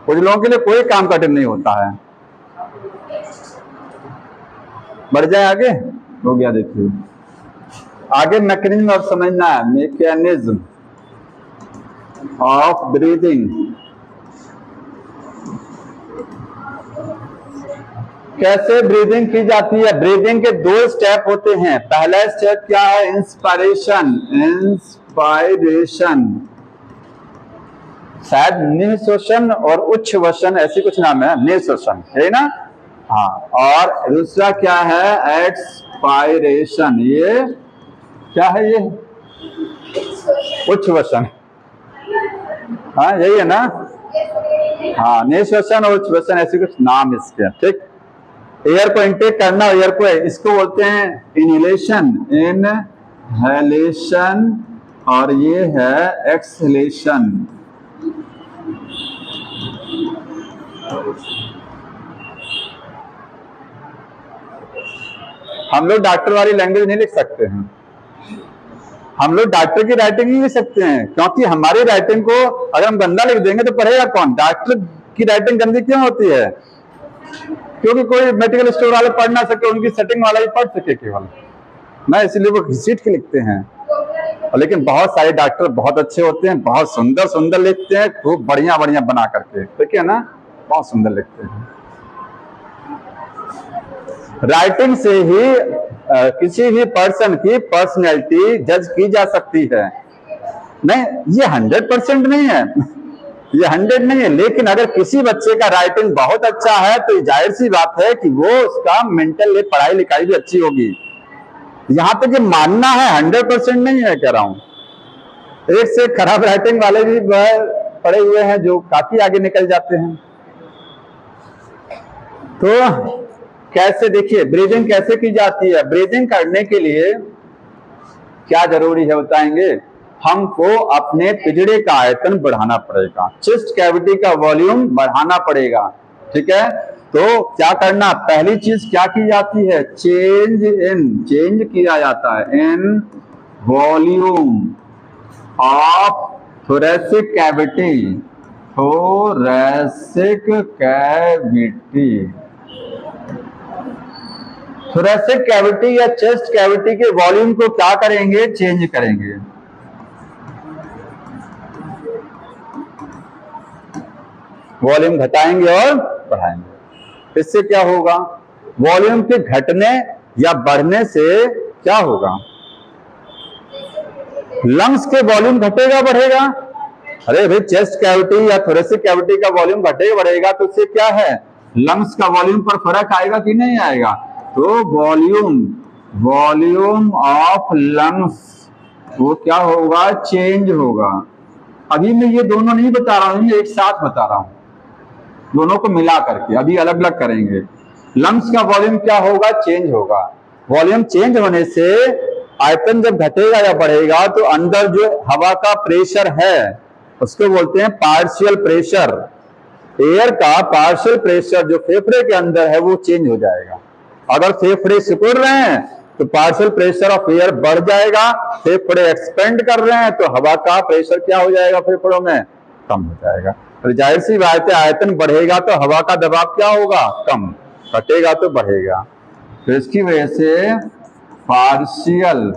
Speaker 1: कुछ लोगों के लिए कोई काम कठिन नहीं होता है। बढ़ जाए आगे। हो गया, देखिए आगे मैकेनिज्म अब समझना है। Mechanism of breathing. कैसे ब्रीदिंग की जाती है? ब्रीदिंग के 2 स्टेप होते हैं। पहला स्टेप क्या है? इंस्पायरेशन। शायद निःश्वसन और उच्छ्वसन ऐसी कुछ नाम है। निःश्वसन है ना? हाँ। और दूसरा क्या है? एक्सपायरेशन, ये क्या है, ये उच्छ्वसन, हाँ यही है ना, हाँ निश्वसन और उच्छ्वसन ऐसे कुछ नाम इसके, ठीक। एयर को इनटेक करना, एयर को, इसको बोलते हैं इनहेलेशन, इनहेलेशन, और ये है एक्सहेलेशन। हम लोग डॉक्टर वाली लैंग्वेज नहीं लिख सकते हैं, हम लोग डॉक्टर की राइटिंग नहीं लिख सकते हैं, क्योंकि हमारी राइटिंग को अगर हम गंदा लिख देंगे तो पढ़ेगा कौन? डॉक्टर की राइटिंग गंदी क्यों होती है? क्योंकि कोई मेडिकल स्टोर वाले पढ़ ना सके, उनकी सेटिंग वाला ही पढ़ सके केवल ना, इसलिए वो घसीट के लिखते हैं। और लेकिन बहुत सारे डॉक्टर बहुत अच्छे होते हैं, बहुत सुंदर सुंदर लिखते हैं, खूब बढ़िया बढ़िया बना करके, ठीक है ना, बहुत सुंदर लिखते हैं। राइटिंग से ही किसी भी पर्सन की पर्सनैलिटी जज की जा सकती है। नहीं, ये 100% नहीं है, ये 100 नहीं है, लेकिन अगर किसी बच्चे का राइटिंग बहुत अच्छा है तो जाहिर सी बात है कि वो उसका मेंटल पढ़ाई लिखाई भी अच्छी होगी। यहां तक ये मानना है, 100% नहीं है कह रहा हूं। एक से खराब राइटिंग वाले भी पड़े हुए हैं जो काफी आगे निकल जाते हैं। तो कैसे, देखिए ब्रीदिंग कैसे की जाती है। ब्रीदिंग करने के लिए क्या जरूरी है बताएंगे, हमको अपने पिजड़े का आयतन बढ़ाना पड़ेगा, चेस्ट कैविटी का वॉल्यूम बढ़ाना पड़ेगा, ठीक है। तो क्या करना, पहली चीज क्या की जाती है, चेंज किया जाता है in volume of thoracic cavity, thoracic cavity, thoracic cavity या चेस्ट कैविटी के वॉल्यूम को क्या करेंगे, चेंज करेंगे। वॉल्यूम घटाएंगे और बढ़ाएंगे। इससे क्या होगा, वॉल्यूम के घटने या बढ़ने से क्या होगा, लंग्स के वॉल्यूम घटेगा बढ़ेगा। अरे भाई, चेस्ट कैविटी या थोरेसिक कैविटी का वॉल्यूम घटेगा बढ़ेगा तो उससे क्या है, लंग्स का वॉल्यूम पर फर्क आएगा कि नहीं आएगा। तो वॉल्यूम ऑफ लंग्स वो क्या होगा, चेंज होगा। अभी मैं ये दोनों नहीं बता रहा हूं, एक साथ बता रहा हूं, दोनों को मिला करके, अभी अलग अलग करेंगे। लंग्स का वॉल्यूम क्या होगा, चेंज होगा। वॉल्यूम चेंज होने से आयतन जब घटेगा या बढ़ेगा तो अंदर जो हवा का प्रेशर है उसको बोलते हैं पार्शियल प्रेशर। एयर का पार्शियल प्रेशर जो फेफड़े के अंदर है वो चेंज हो जाएगा। अगर फेफड़े सिकुड़ रहे हैं तो पार्शियल प्रेशर ऑफ एयर बढ़ जाएगा, फेफड़े एक्सपेंड कर रहे हैं तो हवा का प्रेशर क्या हो जाएगा, फेफड़ों में कम हो जाएगा। तो जाहिर सी बात है, आयतन बढ़ेगा तो हवा का दबाव क्या होगा, कम, घटेगा तो बढ़ेगा। तो इसकी वजह से partial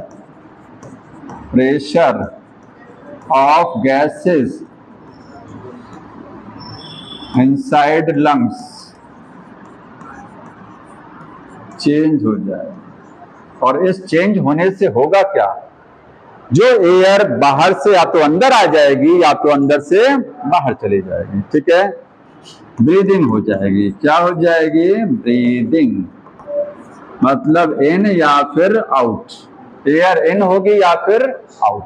Speaker 1: pressure of gases inside lungs change हो जाए। और इस चेंज होने से होगा क्या, जो एयर बाहर से या तो अंदर आ जाएगी या तो अंदर से बाहर चली जाएगी, ठीक है। ब्रीदिंग हो जाएगी, क्या हो जाएगी, ब्रीदिंग, मतलब इन या फिर आउट, एयर इन होगी या फिर आउट।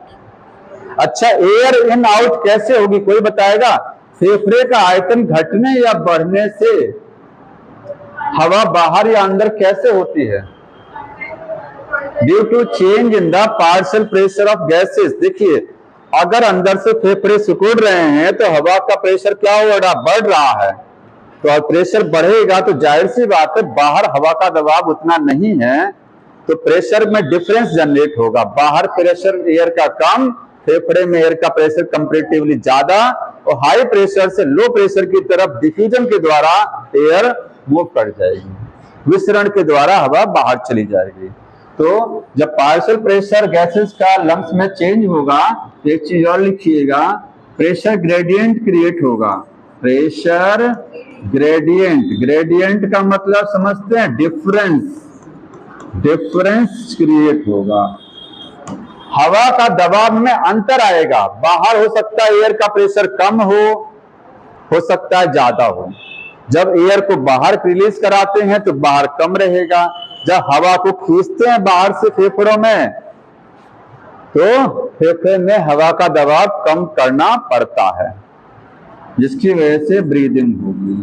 Speaker 1: अच्छा, एयर इन आउट कैसे होगी, कोई बताएगा? फेफड़े का आयतन घटने या बढ़ने से हवा बाहर या अंदर कैसे होती है, due to change in the partial pressure of gases. देखिए, अगर अंदर से फेफड़े सिकुड़ रहे हैं तो हवा का प्रेशर क्या हो रहा, बढ़ रहा है। तो प्रेशर बढ़ेगा तो जाहिर सी बात है बाहर हवा का दबाव उतना नहीं है, तो प्रेशर में डिफरेंस जनरेट होगा। बाहर प्रेशर एयर का कम, फेफड़े में एयर का प्रेशर कंपैरेटिवली ज्यादा, और हाई प्रेशर से लो प्रेशर की तरफ डिफ्यूजन के द्वारा एयर मूव कर जाएगी, विसरण के द्वारा हवा बाहर चली जाएगी। तो जब पार्शियल प्रेशर गैसेस का लंग्स में चेंज होगा तो एक चीज और लिखिएगा, प्रेशर ग्रेडियंट क्रिएट होगा। प्रेशर ग्रेडियंट, ग्रेडियंट का मतलब समझते हैं, डिफरेंस, डिफरेंस क्रिएट होगा। हवा का दबाव में अंतर आएगा, बाहर हो सकता है एयर का प्रेशर कम हो सकता है ज्यादा हो। जब एयर को बाहर रिलीज कराते हैं तो बाहर कम रहेगा, जब हवा को खींचते हैं बाहर से फेफड़ों में, तो फेफड़े में हवा का दबाव कम करना पड़ता है, जिसकी वजह से ब्रीदिंग होगी।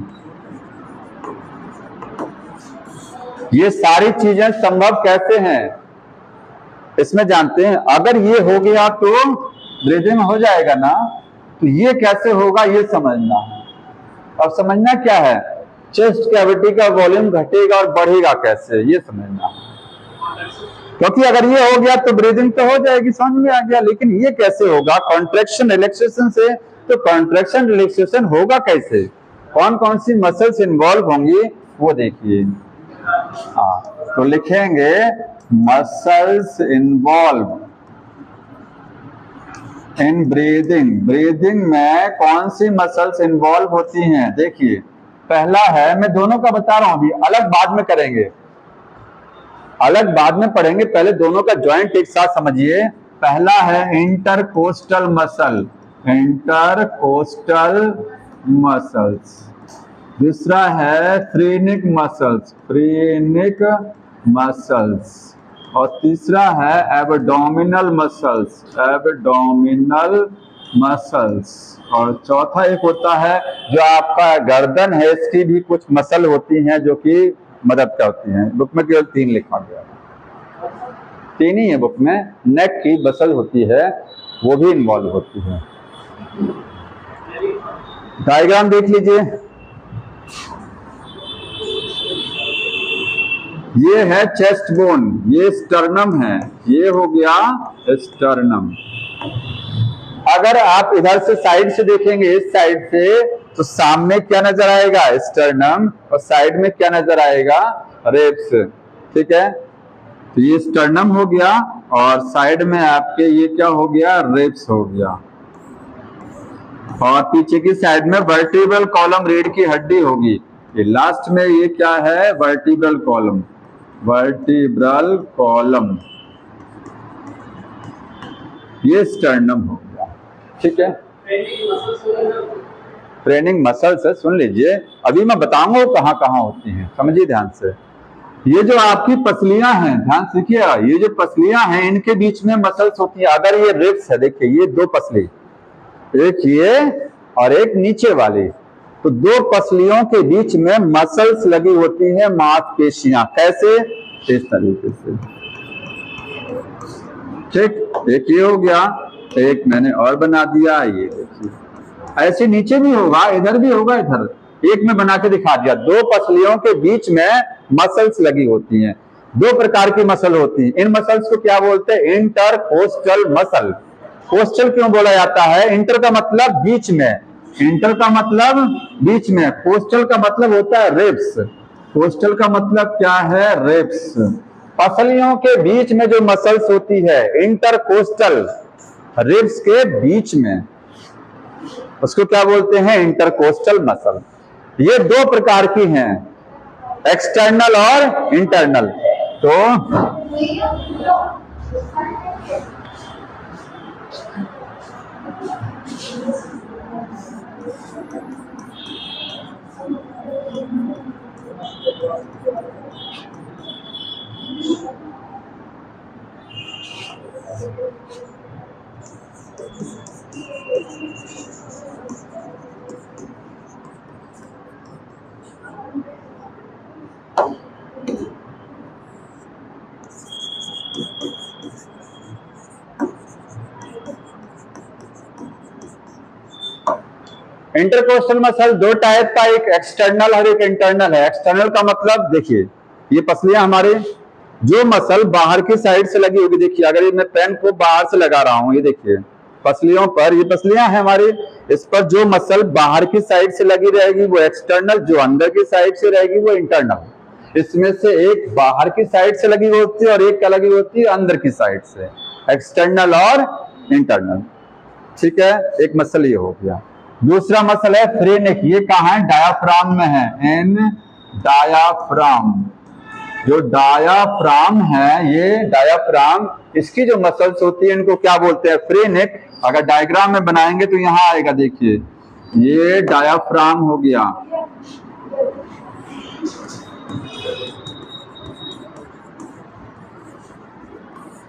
Speaker 1: ये सारी चीजें संभव कैसे हैं इसमें जानते हैं। अगर ये हो गया तो ब्रीदिंग हो जाएगा ना, तो ये कैसे होगा ये समझना है। अब समझना क्या है, चेस्ट कैविटी का वॉल्यूम घटेगा और बढ़ेगा कैसे, ये समझना है। क्योंकि अगर ये हो गया तो ब्रीदिंग तो हो जाएगी, समझ में आ गया, लेकिन ये कैसे होगा कॉन्ट्रैक्शन रिलैक्सेशन से। तो कॉन्ट्रैक्शन रिलैक्सेशन होगा कैसे, कौन कौन सी मसल्स इन्वॉल्व होंगी वो देखिए। तो लिखेंगे muscles involve in breathing. Breathing में कौन सी मसल्स इन्वॉल्व होती हैं, देखिए पहला है, मैं दोनों का बता रहा हूं, अभी अलग बाद में करेंगे, अलग बाद में पढ़ेंगे, पहले दोनों का जॉइंट एक साथ समझिए। पहला है इंटरकोस्टल मसल, इंटरकोस्टल मसल्स। दूसरा है फ्रेनिक मसल्स, फ्रेनिक मसल्स। और तीसरा है एब्डोमिनल मसल्स, एब्डोमिनल मसल्स। और चौथा एक होता है जो आपका गर्दन है, इसकी भी कुछ मसल होती हैं जो कि मदद करती हैं। बुक में केवल 3 लिखा गया है, 3 ही है बुक में। नेक की मसल होती है, वो भी इन्वॉल्व होती है। डायग्राम देख लीजिए, ये है चेस्ट बोन, ये स्टर्नम है, ये हो गया स्टर्नम। अगर आप इधर से साइड से देखेंगे, इस साइड से, तो सामने क्या नजर आएगा, स्टर्नम, और साइड में क्या नजर आएगा, रेब्स। ठीक है, तो ये स्टर्नम हो गया और साइड में आपके ये क्या हो गया, रेब्स हो गया। और पीछे की साइड में वर्टिब्रल कॉलम, रीढ़ की हड्डी होगी। ये लास्ट में ये क्या है, वर्टिब्रल कॉलम, वर्टिब्रल कॉलम, ये स्टर्नम हो गया। ठीक है, ट्रेनिंग मसल्स है, सुन लीजिए, अभी मैं बताऊंगा वो कहां कहां होती हैं, समझिए ध्यान से। ये जो आपकी पसलियां हैं, ध्यान से देखिएगा, ये जो पसलियां हैं इनके बीच में मसल्स होती है। अगर ये रिब्स है, देखिए ये 2 पसली, एक ये और एक नीचे वाली, तो 2 पसलियों के बीच में मसल्स लगी होती है, मांसपेशियां। कैसे, इस तरीके से। ठीक, एक ये हो गया, एक मैंने और बना दिया, ये देखिए ऐसे नीचे भी होगा, इधर भी होगा, इधर एक में बना के दिखा दिया। 2 पसलियों के बीच में मसल्स लगी होती हैं। 2 प्रकार की मसल होती हैं। इन मसल्स को क्या बोलते हैं, इंटरकोस्टल मसल। कोस्टल क्यों बोला जाता है, इंटर का मतलब बीच में, इंटर का मतलब बीच में, कोस्टल का मतलब होता है रिब्स। कोस्टल का मतलब क्या है, रिब्स। पसलियों के बीच में जो मसल्स होती है, इंटरकोस्टल, रिब्स के बीच में, उसको क्या बोलते हैं, इंटरकोस्टल मसल। ये 2 प्रकार की हैं, एक्सटर्नल और इंटरनल। तो इंटरकोस्टल मसल 2 टाइप का, एक एक्सटर्नल और एक इंटरनल है। एक्सटर्नल का मतलब देखिए, ये पसलियां हमारे, जो मसल बाहर की साइड से लगी होगी, देखिए अगर ये मैं पेन को बाहर से लगा रहा हूं, ये देखिए पसलियों पर, ये पसलियां हैं हमारी, इस पर जो मसल बाहर की साइड से लगी रहेगी वो एक्सटर्नल, जो अंदर की साइड से रहेगी वो इंटरनल। इसमें से एक बाहर की साइड से लगी होती है और एक क्या लगी होती है, अंदर की साइड से, एक्सटर्नल और इंटरनल। ठीक है, एक मसल ये हो गया। दूसरा मसल है फ्रेनिक, ये कहाँ है, डायाफ्राम में है, इन डायाफ्राम। जो डायाफ्राम है, ये डायाफ्राम, इसकी जो मसल्स होती है इनको क्या बोलते हैं, फ्रेनिक। अगर डायग्राम में बनाएंगे तो यहां आएगा, देखिए ये डायाफ्राम हो गया,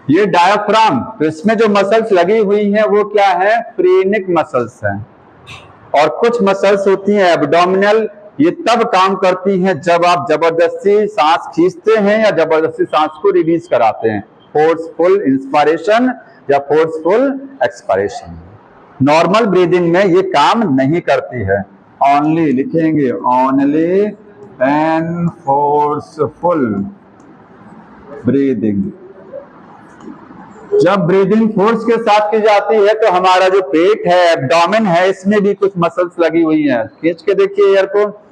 Speaker 1: ये डायाफ्राम, तो इसमें जो मसल्स लगी हुई हैं वो क्या है, फ्रेनिक मसल्स हैं। और कुछ मसल्स होती हैं एब्डोमिनल, ये तब काम करती हैं जब आप जबरदस्ती सांस खींचते हैं या जबरदस्ती सांस को रिलीज कराते हैं, फोर्सफुल इंस्पिरेशन या फोर्सफुल एक्सपायरेशन। नॉर्मल ब्रीदिंग में ये काम नहीं करती है। ओनली लिखेंगे, ओनली एन फोर्सफुल ब्रीदिंग। जब ब्रीदिंग फोर्स के साथ की जाती है तो हमारा जो पेट है, एब्डोमेन है, इसमें भी कुछ मसल्स लगी हुई हैं। खींच के देखिए एयर को,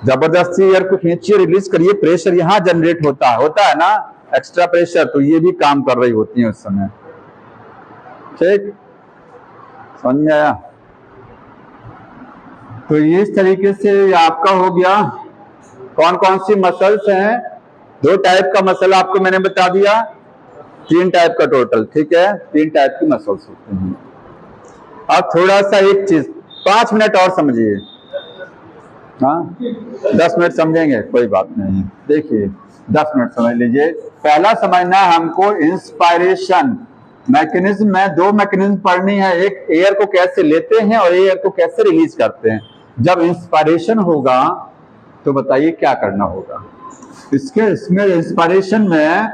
Speaker 1: जबरदस्ती एयर को खींचिए, रिलीज करिए, प्रेशर यहाँ जनरेट होता है ना, एक्स्ट्रा प्रेशर, तो ये भी काम कर रही होती है उस समय। ठीक, समझ में आया? तो इस तरीके से आपका हो गया। कौन कौन सी मसल्स हैं? 2 टाइप का मसल आपको मैंने बता दिया, 3 टाइप का टोटल, ठीक है, 3 टाइप की मसल्स होते हैं। अब थोड़ा सा एक चीज 5 मिनट और समझिए, हाँ 10 मिनट समझेंगे कोई बात नहीं। देखिए 10 मिनट समझ लीजिए। पहला समझना है हमको इंस्पायरेशन मैकेनिज्म में। 2 मैकेनिज्म पढ़नी है, एक एयर को कैसे लेते हैं और एयर को कैसे रिलीज करते हैं। जब इंस्पायरेशन होगा तो बताइए क्या करना होगा। इसमें इंस्पायरेशन में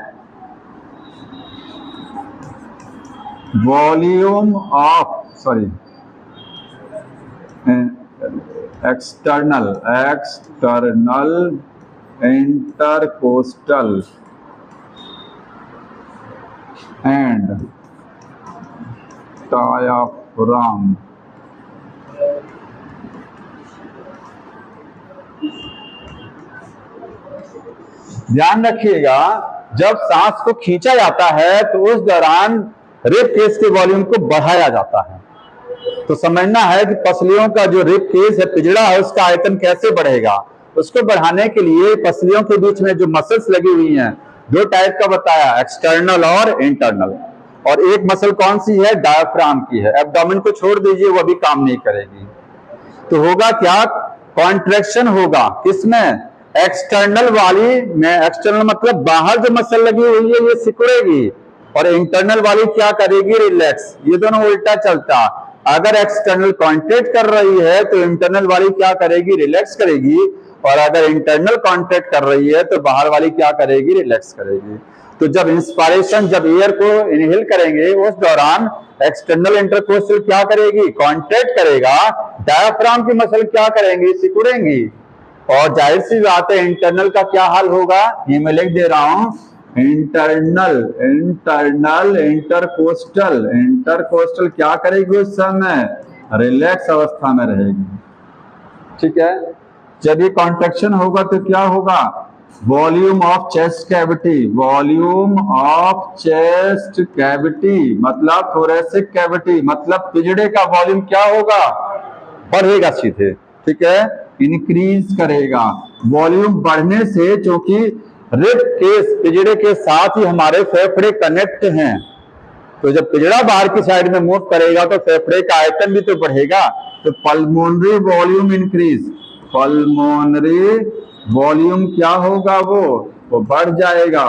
Speaker 1: volume of external intercostal and diaphragm ध्यान रखिएगा, जब सांस को खींचा जाता है तो उस दौरान रिब केस के वॉल्यूम को बढ़ाया जाता है। तो समझना है कि पसलियों का जो रिब केस है, पिजड़ा है, उसका आयतन कैसे बढ़ेगा। उसको बढ़ाने के लिए पसलियों के बीच में जो मसल्स लगी हुई हैं, 2 टाइप का बताया, एक्सटर्नल और इंटरनल। और एक मसल कौन सी है, डायाफ्राम की है। एब्डोमेन को छोड़ दीजिए, वो भी काम नहीं करेगी। तो होगा क्या, कॉन्ट्रैक्शन होगा किसमें, एक्सटर्नल वाली में। एक्सटर्नल मतलब बाहर जो मसल लगी हुई है ये सिकुड़ेगी, और इंटरनल वाली क्या करेगी, रिलैक्स। ये दोनों उल्टा चलता। अगर एक्सटर्नल कॉन्ट्रैक्ट कर रही है तो इंटरनल वाली क्या करेगी, रिलैक्स करेगी। और अगर इंटरनल कॉन्ट्रैक्ट कर रही है तो बाहर वाली क्या करेगी, रिलैक्स करेगी। तो जब इंस्पायरेशन, जब एयर को इनहेल करेंगे उस दौरान एक्सटर्नल इंटरकोस्टल क्या करेगी, कॉन्ट्रैक्ट करेगा। डायाफ्राम की मसल क्या करेंगी, सिकुड़ेंगी। और जाहिर सी बात है इंटरनल का क्या हाल होगा, ये मैं लिख दे रहा हूं, इंटरनल इंटरकोस्टल क्या करेगी, उस समय रिलैक्स अवस्था में रहेगी। ठीक है, जब ये कॉन्ट्रैक्शन होगा तो क्या होगा, volume of chest cavity, volume of chest cavity मतलब थोरेसिक कैविटी, मतलब पिजड़े का वॉल्यूम क्या होगा, बढ़ेगा सीधे। ठीक है, इंक्रीज करेगा। वॉल्यूम बढ़ने से, क्योंकि रिब केस पिजड़े के साथ ही हमारे फेफड़े कनेक्ट हैं, तो जब पिजड़ा बाहर की साइड में मूव करेगा तो फेफड़े का आयतन भी तो बढ़ेगा। तो pulmonary volume increase, pulmonary volume क्या होगा, वो बढ़ जाएगा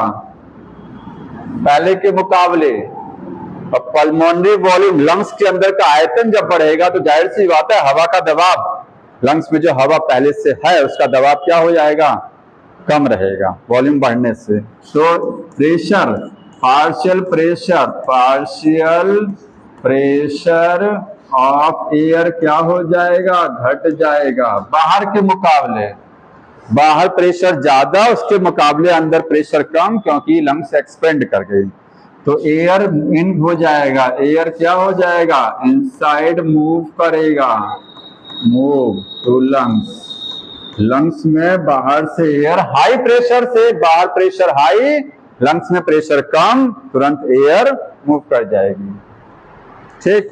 Speaker 1: पहले के मुकाबले। और पल्मोनरी वॉल्यूम, लंग्स के अंदर का आयतन जब बढ़ेगा तो जाहिर सी बात है हवा का दबाव, लंग्स में जो हवा पहले से है उसका दबाव क्या हो जाएगा, कम रहेगा वॉल्यूम बढ़ने से। तो pressure, partial pressure of air क्या हो जाएगा, घट जाएगा बाहर के मुकाबले। बाहर प्रेशर ज्यादा, उसके मुकाबले अंदर प्रेशर कम, क्योंकि लंग्स एक्सपेंड कर गई। तो एयर इन हो जाएगा, एयर क्या हो जाएगा, इनसाइड मूव करेगा, मूव टू लंग्स। लंग्स में बाहर से एयर, हाई प्रेशर से बाहर प्रेशर हाई, लंग्स में प्रेशर कम, तुरंत एयर मूव कर जाएगी। ठीक,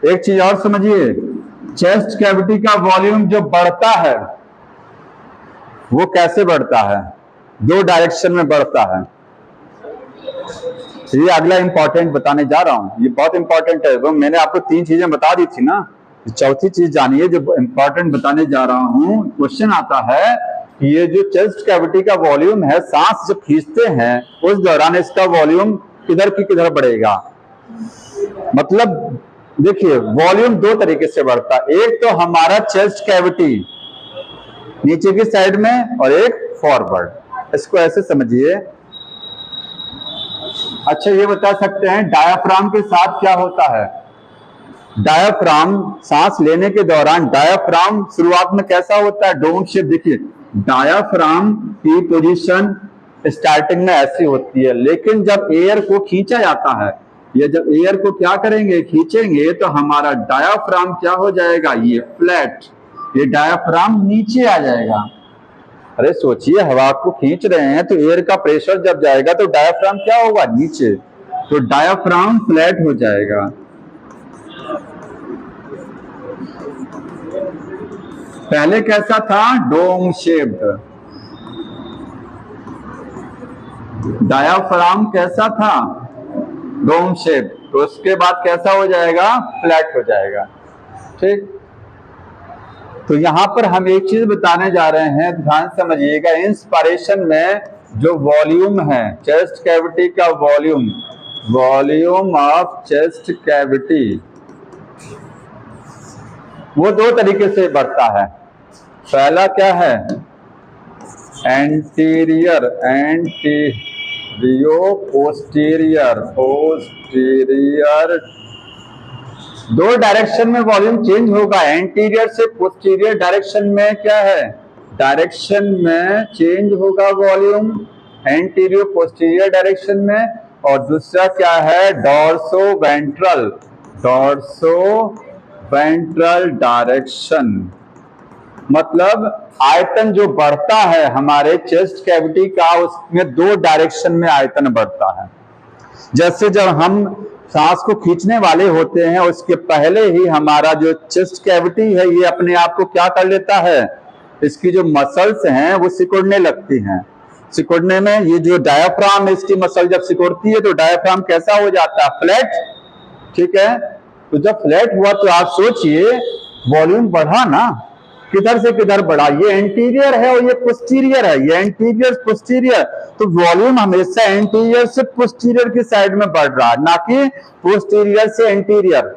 Speaker 1: एक चीज और समझिए, चेस्ट कैविटी का वॉल्यूम जो बढ़ता है वो कैसे बढ़ता है, 2 डायरेक्शन में बढ़ता है। ये अगला इंपॉर्टेंट बताने जा रहा हूं, ये बहुत इंपॉर्टेंट है। वो मैंने आपको 3 चीजें बता दी थी ना, चौथी चीज जानिए जो इंपॉर्टेंट बताने जा रहा हूं। क्वेश्चन आता है कि ये जो चेस्ट कैविटी का वॉल्यूम है, सांस जब खींचते हैं उस दौरान इसका वॉल्यूम किधर की किधर बढ़ेगा। मतलब देखिए वॉल्यूम दो तरीके से बढ़ता है, एक तो हमारा चेस्ट कैविटी नीचे की साइड में और एक फॉरवर्ड। इसको ऐसे समझिए। अच्छा ये बता सकते हैं डायाफ्राम के साथ क्या होता है? डायाफ्राम सांस लेने के दौरान डायाफ्राम शुरुआत में कैसा होता है? Dome shape. देखिए डायाफ्राम की पोजीशन स्टार्टिंग में ऐसी होती है, लेकिन जब एयर को खींचा जाता है, ये जब एयर को क्या करेंगे, खींचेंगे, तो हमारा डायाफ्राम क्या हो जाएगा? ये फ्लैट, ये डायाफ्राम नीचे आ जाएगा। अरे सोचिए हवा को खींच रहे हैं तो एयर का प्रेशर जब जाएगा तो डायाफ्राम क्या होगा? नीचे, तो डायाफ्राम फ्लैट हो जाएगा। पहले कैसा था? Dome shaped. डायाफ्राम कैसा था? Dome shape. तो उसके बाद कैसा हो जाएगा? फ्लैट हो जाएगा। ठीक, तो यहां पर हम एक चीज बताने जा रहे हैं, ध्यान समझिएगा। इंस्पिरेशन में जो वॉल्यूम है चेस्ट कैविटी का, वॉल्यूम ऑफ चेस्ट कैविटी, वो दो तरीके से बढ़ता है। पहला क्या है? Anterior posterior. दो डायरेक्शन में वॉल्यूम चेंज होगा। एंटीरियर से पोस्टीरियर डायरेक्शन में क्या है? डायरेक्शन में चेंज होगा वॉल्यूम, एंटीरियर पोस्टीरियर डायरेक्शन में। और दूसरा क्या है? Dorso ventral direction. मतलब आयतन जो बढ़ता है हमारे चेस्ट कैविटी का, उसमें दो डायरेक्शन में आयतन बढ़ता है। जैसे जब हम सांस को खींचने वाले होते हैं, उसके पहले ही हमारा जो चेस्ट कैविटी है ये अपने आप को क्या कर लेता है? इसकी जो मसल्स हैं वो सिकुड़ने लगती हैं। सिकुड़ने में ये जो डायाफ्राम है, इसकी मसल जब सिकुड़ती है तो डायाफ्राम कैसा हो जाता है? फ्लैट। ठीक है, तो जब फ्लैट हुआ तो आप सोचिए वॉल्यूम बढ़ा ना, किधर से किधर बढ़ा? ये एंटीरियर है और ये पोस्टीरियर है, ये एंटीरियर पोस्टीरियर, तो वॉल्यूम हमेशा एंटीरियर से पोस्टीरियर की साइड में बढ़ रहा है, ना कि पोस्टीरियर से एंटीरियर।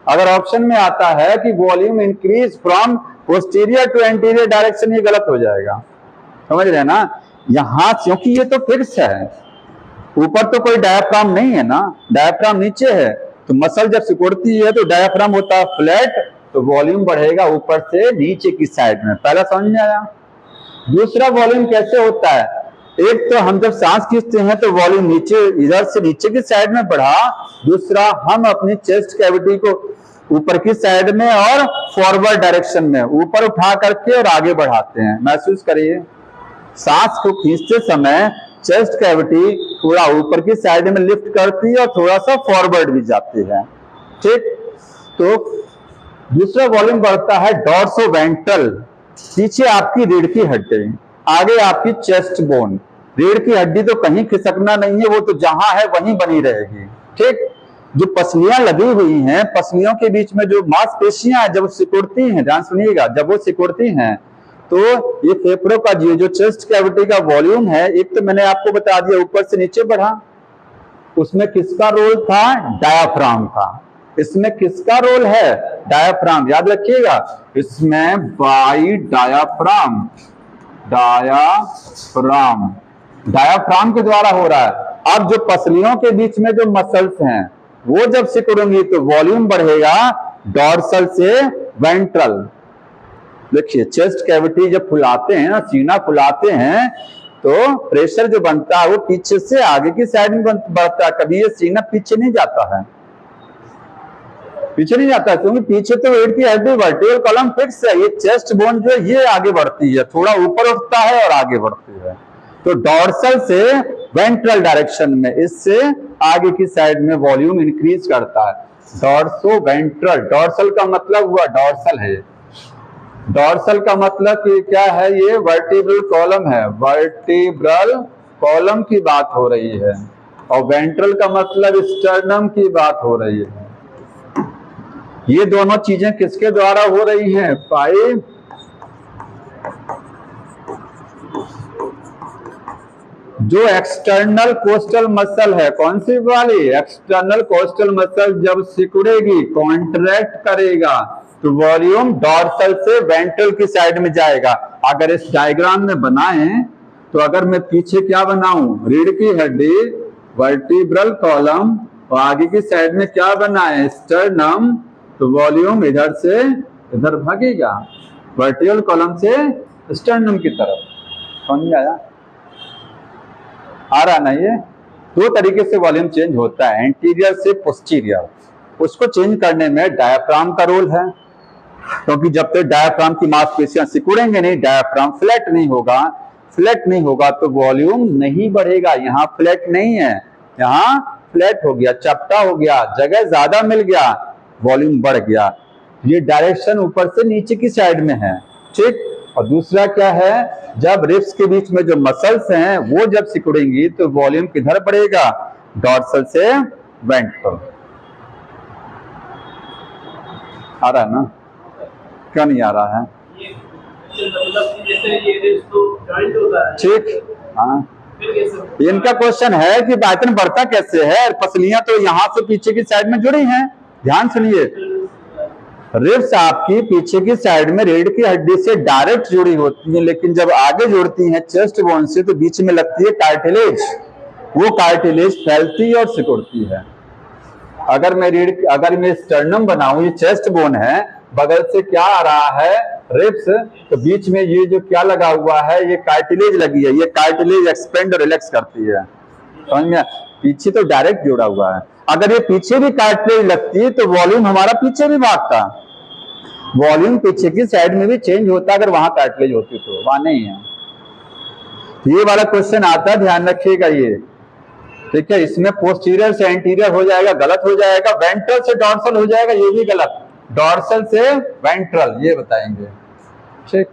Speaker 1: अगर ऑप्शन में आता है कि volume increase from posterior to anterior direction, ये गलत हो जाएगा। समझ रहे हैं ना? यहां क्योंकि ये तो फिक्स है, ऊपर तो कोई डायाफ्राम नहीं है ना, डायाफ्राम नीचे है, तो मसल जब सिकुड़ती है तो डायाफ्राम होता है फ्लैट, तो वॉल्यूम बढ़ेगा ऊपर से नीचे की साइड में। पहला समझ में आया? दूसरा वॉल्यूम कैसे होता है? एक तो हम जब सांस खींचते हैं तो वॉल्यूम नीचे, इधर से नीचे की साइड में बढ़ा। दूसरा हम अपनी चेस्ट कैविटी को ऊपर की साइड में और फॉरवर्ड डायरेक्शन में ऊपर उठा करके और आगे बढ़ाते हैं। महसूस करिए, सांस को खींचते समय चेस्ट कैविटी थोड़ा ऊपर की साइड में लिफ्ट करती है और थोड़ा सा फॉरवर्ड भी जाती है। ठीक, तो दूसरा वॉल्यूम बढ़ता है डॉर्सो वेंट्रल। पीछे आपकी रीढ़ की हड्डी, आगे आपकी चेस्ट बोन। रीढ़ की हड्डी तो कहीं खिसकना नहीं है, वो तो जहां है वहीं बनी रहेगी। ठीक, जो पसलियां लगी हुई हैं, पसलियों के बीच में जो मांसपेशियां हैं, जब सिकुड़ती हैं, ध्यान सुनिएगा, जब वो सिकुड़ती हैं तो ये फेफड़ों का जो चेस्ट कैविटी का वॉल्यूम है, एक तो मैंने आपको बता दिया ऊपर से नीचे बढ़ा, उसमें किसका रोल था? डायाफ्राम का। इसमें किसका रोल है? डायाफ्राम। याद रखिएगा, इसमें बाई डायाफ्राम डायाफ्राम के द्वारा हो रहा है। अब जो पसलियों के बीच में जो मसल्स हैं वो जब सिकुड़ेंगी तो वॉल्यूम बढ़ेगा डॉर्सल से वेंट्रल। देखिए चेस्ट कैविटी जब फुलाते हैं ना, सीना फुलाते हैं, तो प्रेशर जो बनता है वो पीछे से आगे की साइड में बढ़ता है। कभी ये सीना पीछे नहीं जाता है, पीछे नहीं जाता है, क्योंकि पीछे तो रीढ़ की हड्डी, वर्टिब्रल कॉलम फिक्स है। ये चेस्ट बोन जो है ये आगे बढ़ती है, थोड़ा ऊपर उठता है और आगे बढ़ती है। तो डॉर्सल से वेंट्रल डायरेक्शन में, इससे आगे की साइड में वॉल्यूम इंक्रीज करता है। डॉर्सो वेंट्रल, डॉर्सल का मतलब हुआ डॉर्सल है। डॉर्सल का मतलब कि क्या है? ये वर्टिब्रल कॉलम है, वर्टिब्रल कॉलम की बात हो रही है। और वेंट्रल का मतलब स्टर्नम की बात हो रही है। ये दोनों चीजें किसके द्वारा हो रही हैं? जो एक्सटर्नल कोस्टल मसल है, कौन सी वाली? एक्सटर्नल कोस्टल मसल जब सिकुड़ेगी, कॉन्ट्रैक्ट करेगा, तो वॉल्यूम डॉर्सल से वेंट्रल की साइड में जाएगा। अगर इस डायग्राम में बनाएं तो अगर मैं पीछे क्या बनाऊं, रीढ़ की हड्डी, वर्टिब्रल कॉलम, और आगे की साइड में क्या बनाए, स्टर्नम, तो वॉल्यूम इधर से इधर भागेगा, वर्टिब्रल कॉलम से स्टर्नम की तरफ। समझ में आया? आ रहा ना? ये दो तरीके से वॉल्यूम चेंज होता है, एंटीरियर से पोस्टीरियर। उसको चेंज करने में डायाफ्राम का रोल है, क्योंकि जब तक डायाफ्राम की मांसपेशियां सिकुड़ेंगे नहीं, डायाफ्राम फ्लैट नहीं होगा, फ्लैट नहीं होगा तो वॉल्यूम नहीं बढ़ेगा। यहाँ फ्लैट नहीं है, यहाँ फ्लैट हो गया, चपटा हो गया, जगह ज्यादा मिल गया, वॉल्यूम बढ़ गया। ये डायरेक्शन ऊपर से नीचे की साइड में है, ठीक। और दूसरा क्या है, जब रिब्स के बीच में जो मसल्स हैं वो जब सिकुड़ेंगी तो वॉल्यूम किधर बढ़ेगा, डॉर्सल से वेंट्रल। आ रहा है ना? क्या नहीं आ रहा है? ठीक, हाँ। इनका क्वेश्चन है कि आयतन बढ़ता कैसे है, पसलियां तो यहाँ से पीछे की साइड में जुड़ी हैं। ध्यान सुनिए, रिब्स आपकी पीछे की साइड में रीढ़ की हड्डी से डायरेक्ट जुड़ी होती है, लेकिन जब आगे जुड़ती हैं चेस्ट बोन से तो बीच में लगती है कार्टिलेज। वो कार्टिलेज फैलती है और सिकुड़ती है। अगर मैं स्टर्नम बनाऊं, ये चेस्ट बोन है, बगल से क्या आ रहा है, रिब्स, तो बीच में ये जो क्या लगा हुआ है, ये कार्टिलेज लगी है। ये कार्टिलेज एक्सपेंड और रिलैक्स करती है। समझ में? पीछे तो डायरेक्ट जुड़ा हुआ है। अगर ये पीछे भी कार्टिलेज लगती है तो वॉल्यूम हमारा पीछे भी भागता, वॉल्यूम पीछे की साइड में भी चेंज होता अगर वहां कार्टिलेज होती तो, वहां नहीं है। ये वाला क्वेश्चन आता है, ध्यान रखिएगा ये, ठीक है। इसमें पोस्टीरियर से एंटीरियर हो जाएगा, गलत हो जाएगा, वेंट्रल से डॉर्सल हो जाएगा, ये भी गलत, डॉर्सल से वेंट्रल, ये बताएंगे, ठीक।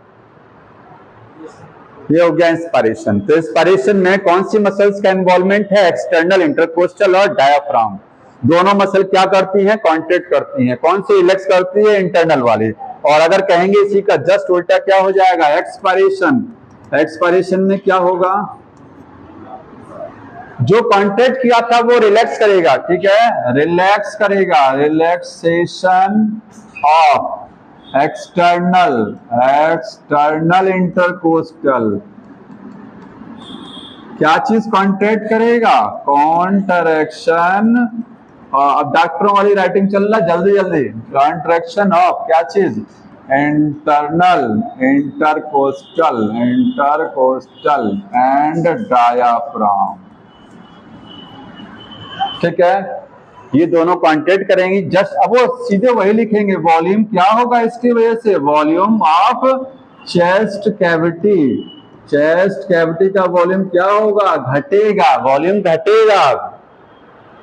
Speaker 1: ये हो गया इंस्पायरेशन। तो इंस्पायरेशन में कौन सी मसल्स का इन्वॉल्वमेंट है, एक्सटर्नल, इंटरकोस्टल और डायाफ्राम। दोनों मसल क्या करती हैं, कॉन्ट्रैक्ट करती हैं। कौन सी रिलैक्स करती है, इंटरनल वाली। और अगर कहेंगे इसी का जस्ट उल्टा क्या हो जाएगा, एक्सपायरेशन। एक्सपायरेशन में क्या होगा, जो कॉन्ट्रैक्ट किया था वो रिलैक्स करेगा, ठीक है, रिलैक्स करेगा, रिलैक्सेशन ऑफ एक्सटर्नल इंटरकोस्टल। क्या चीज कॉन्ट्रैक्ट करेगा, कॉन्ट्रैक्शन। अब डॉक्टरों वाली राइटिंग चल रहा, जल्दी जल्दी, कॉन्ट्रैक्शन ऑफ क्या चीज, इंटरनल इंटरकोस्टल एंड डायाफ्राम, ठीक है। ये दोनों कॉन्ट्रैक्ट करेंगी, जस्ट अब वो सीधे वही लिखेंगे, वॉल्यूम क्या होगा इसकी वजह से, volume of chest cavity. Chest cavity का वॉल्यूम क्या होगा, घटेगा, वॉल्यूम घटेगा।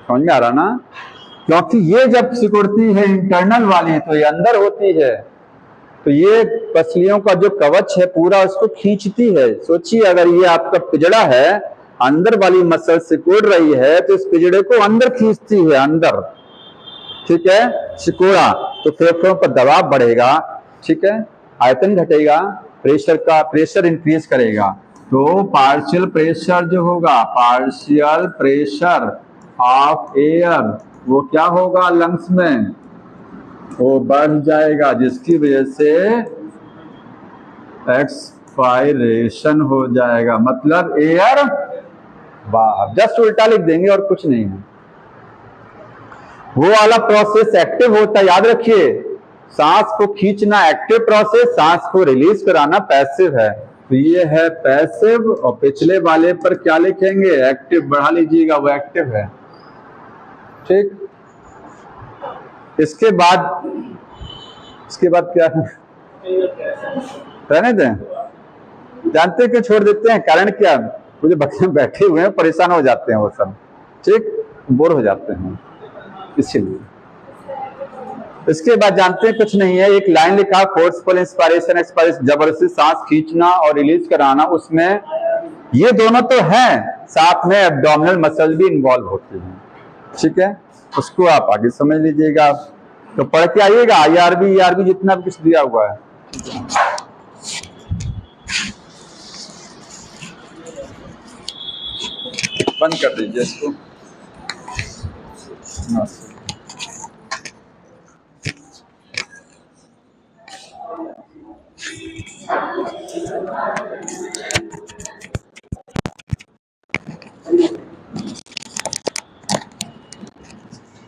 Speaker 1: समझ में आ रहा ना? क्योंकि ये जब सिकुड़ती है इंटरनल वाली तो ये अंदर होती है, तो ये पसलियों का जो कवच है पूरा उसको खींचती है। सोचिए अगर ये आपका पिजड़ा है, अंदर वाली मसल सिकुड़ रही है तो इस पिजड़े को अंदर खींचती है, अंदर, ठीक है, सिकुड़ा तो फेफड़ों पर दबाव बढ़ेगा, ठीक है, आयतन घटेगा, प्रेशर इंक्रीज करेगा। तो पार्शियल प्रेशर जो होगा, पार्शियल प्रेशर ऑफ एयर, वो क्या होगा लंग्स में, वो बढ़ जाएगा, जिसकी वजह से एक्सपायरेशन हो जाएगा, मतलब एयर बाहर। जस्ट उल्टा लिख देंगे और कुछ नहीं है। वो वाला प्रोसेस एक्टिव होता है, याद रखिए, सांस को खींचना एक्टिव प्रोसेस, सांस को रिलीज कराना पैसिव है। तो ये है पैसिव, और पिछले वाले पर क्या लिखेंगे, एक्टिव, बढ़ा लीजिएगा, वो एक्टिव है, ठीक। इसके बाद क्या है, रहने दें, जानते क्यों छोड़ देते हैं, कारण क्या, मुझे बच्चे बैठे हुए हैं, परेशान हो जाते हैं वो सब, ठीक, बोर हो जाते हैं, इसीलिए। इसके बाद जानते हैं कुछ नहीं है, एक लाइन लिखा, फोर्सफुल इंस्पायरेशन एक्सपायरेशन, जबरदस्ती सांस खींचना और रिलीज कराना, उसमें ये दोनों तो हैं, साथ में एब्डोमिनल मसल भी इन्वॉल्व होती हैं, ठीक है। उसको आप आगे समझ लीजिएगा, तो पढ़ के आइएगा, IRB जितना भी कुछ दिया हुआ है। बंद कर दीजिए इसको।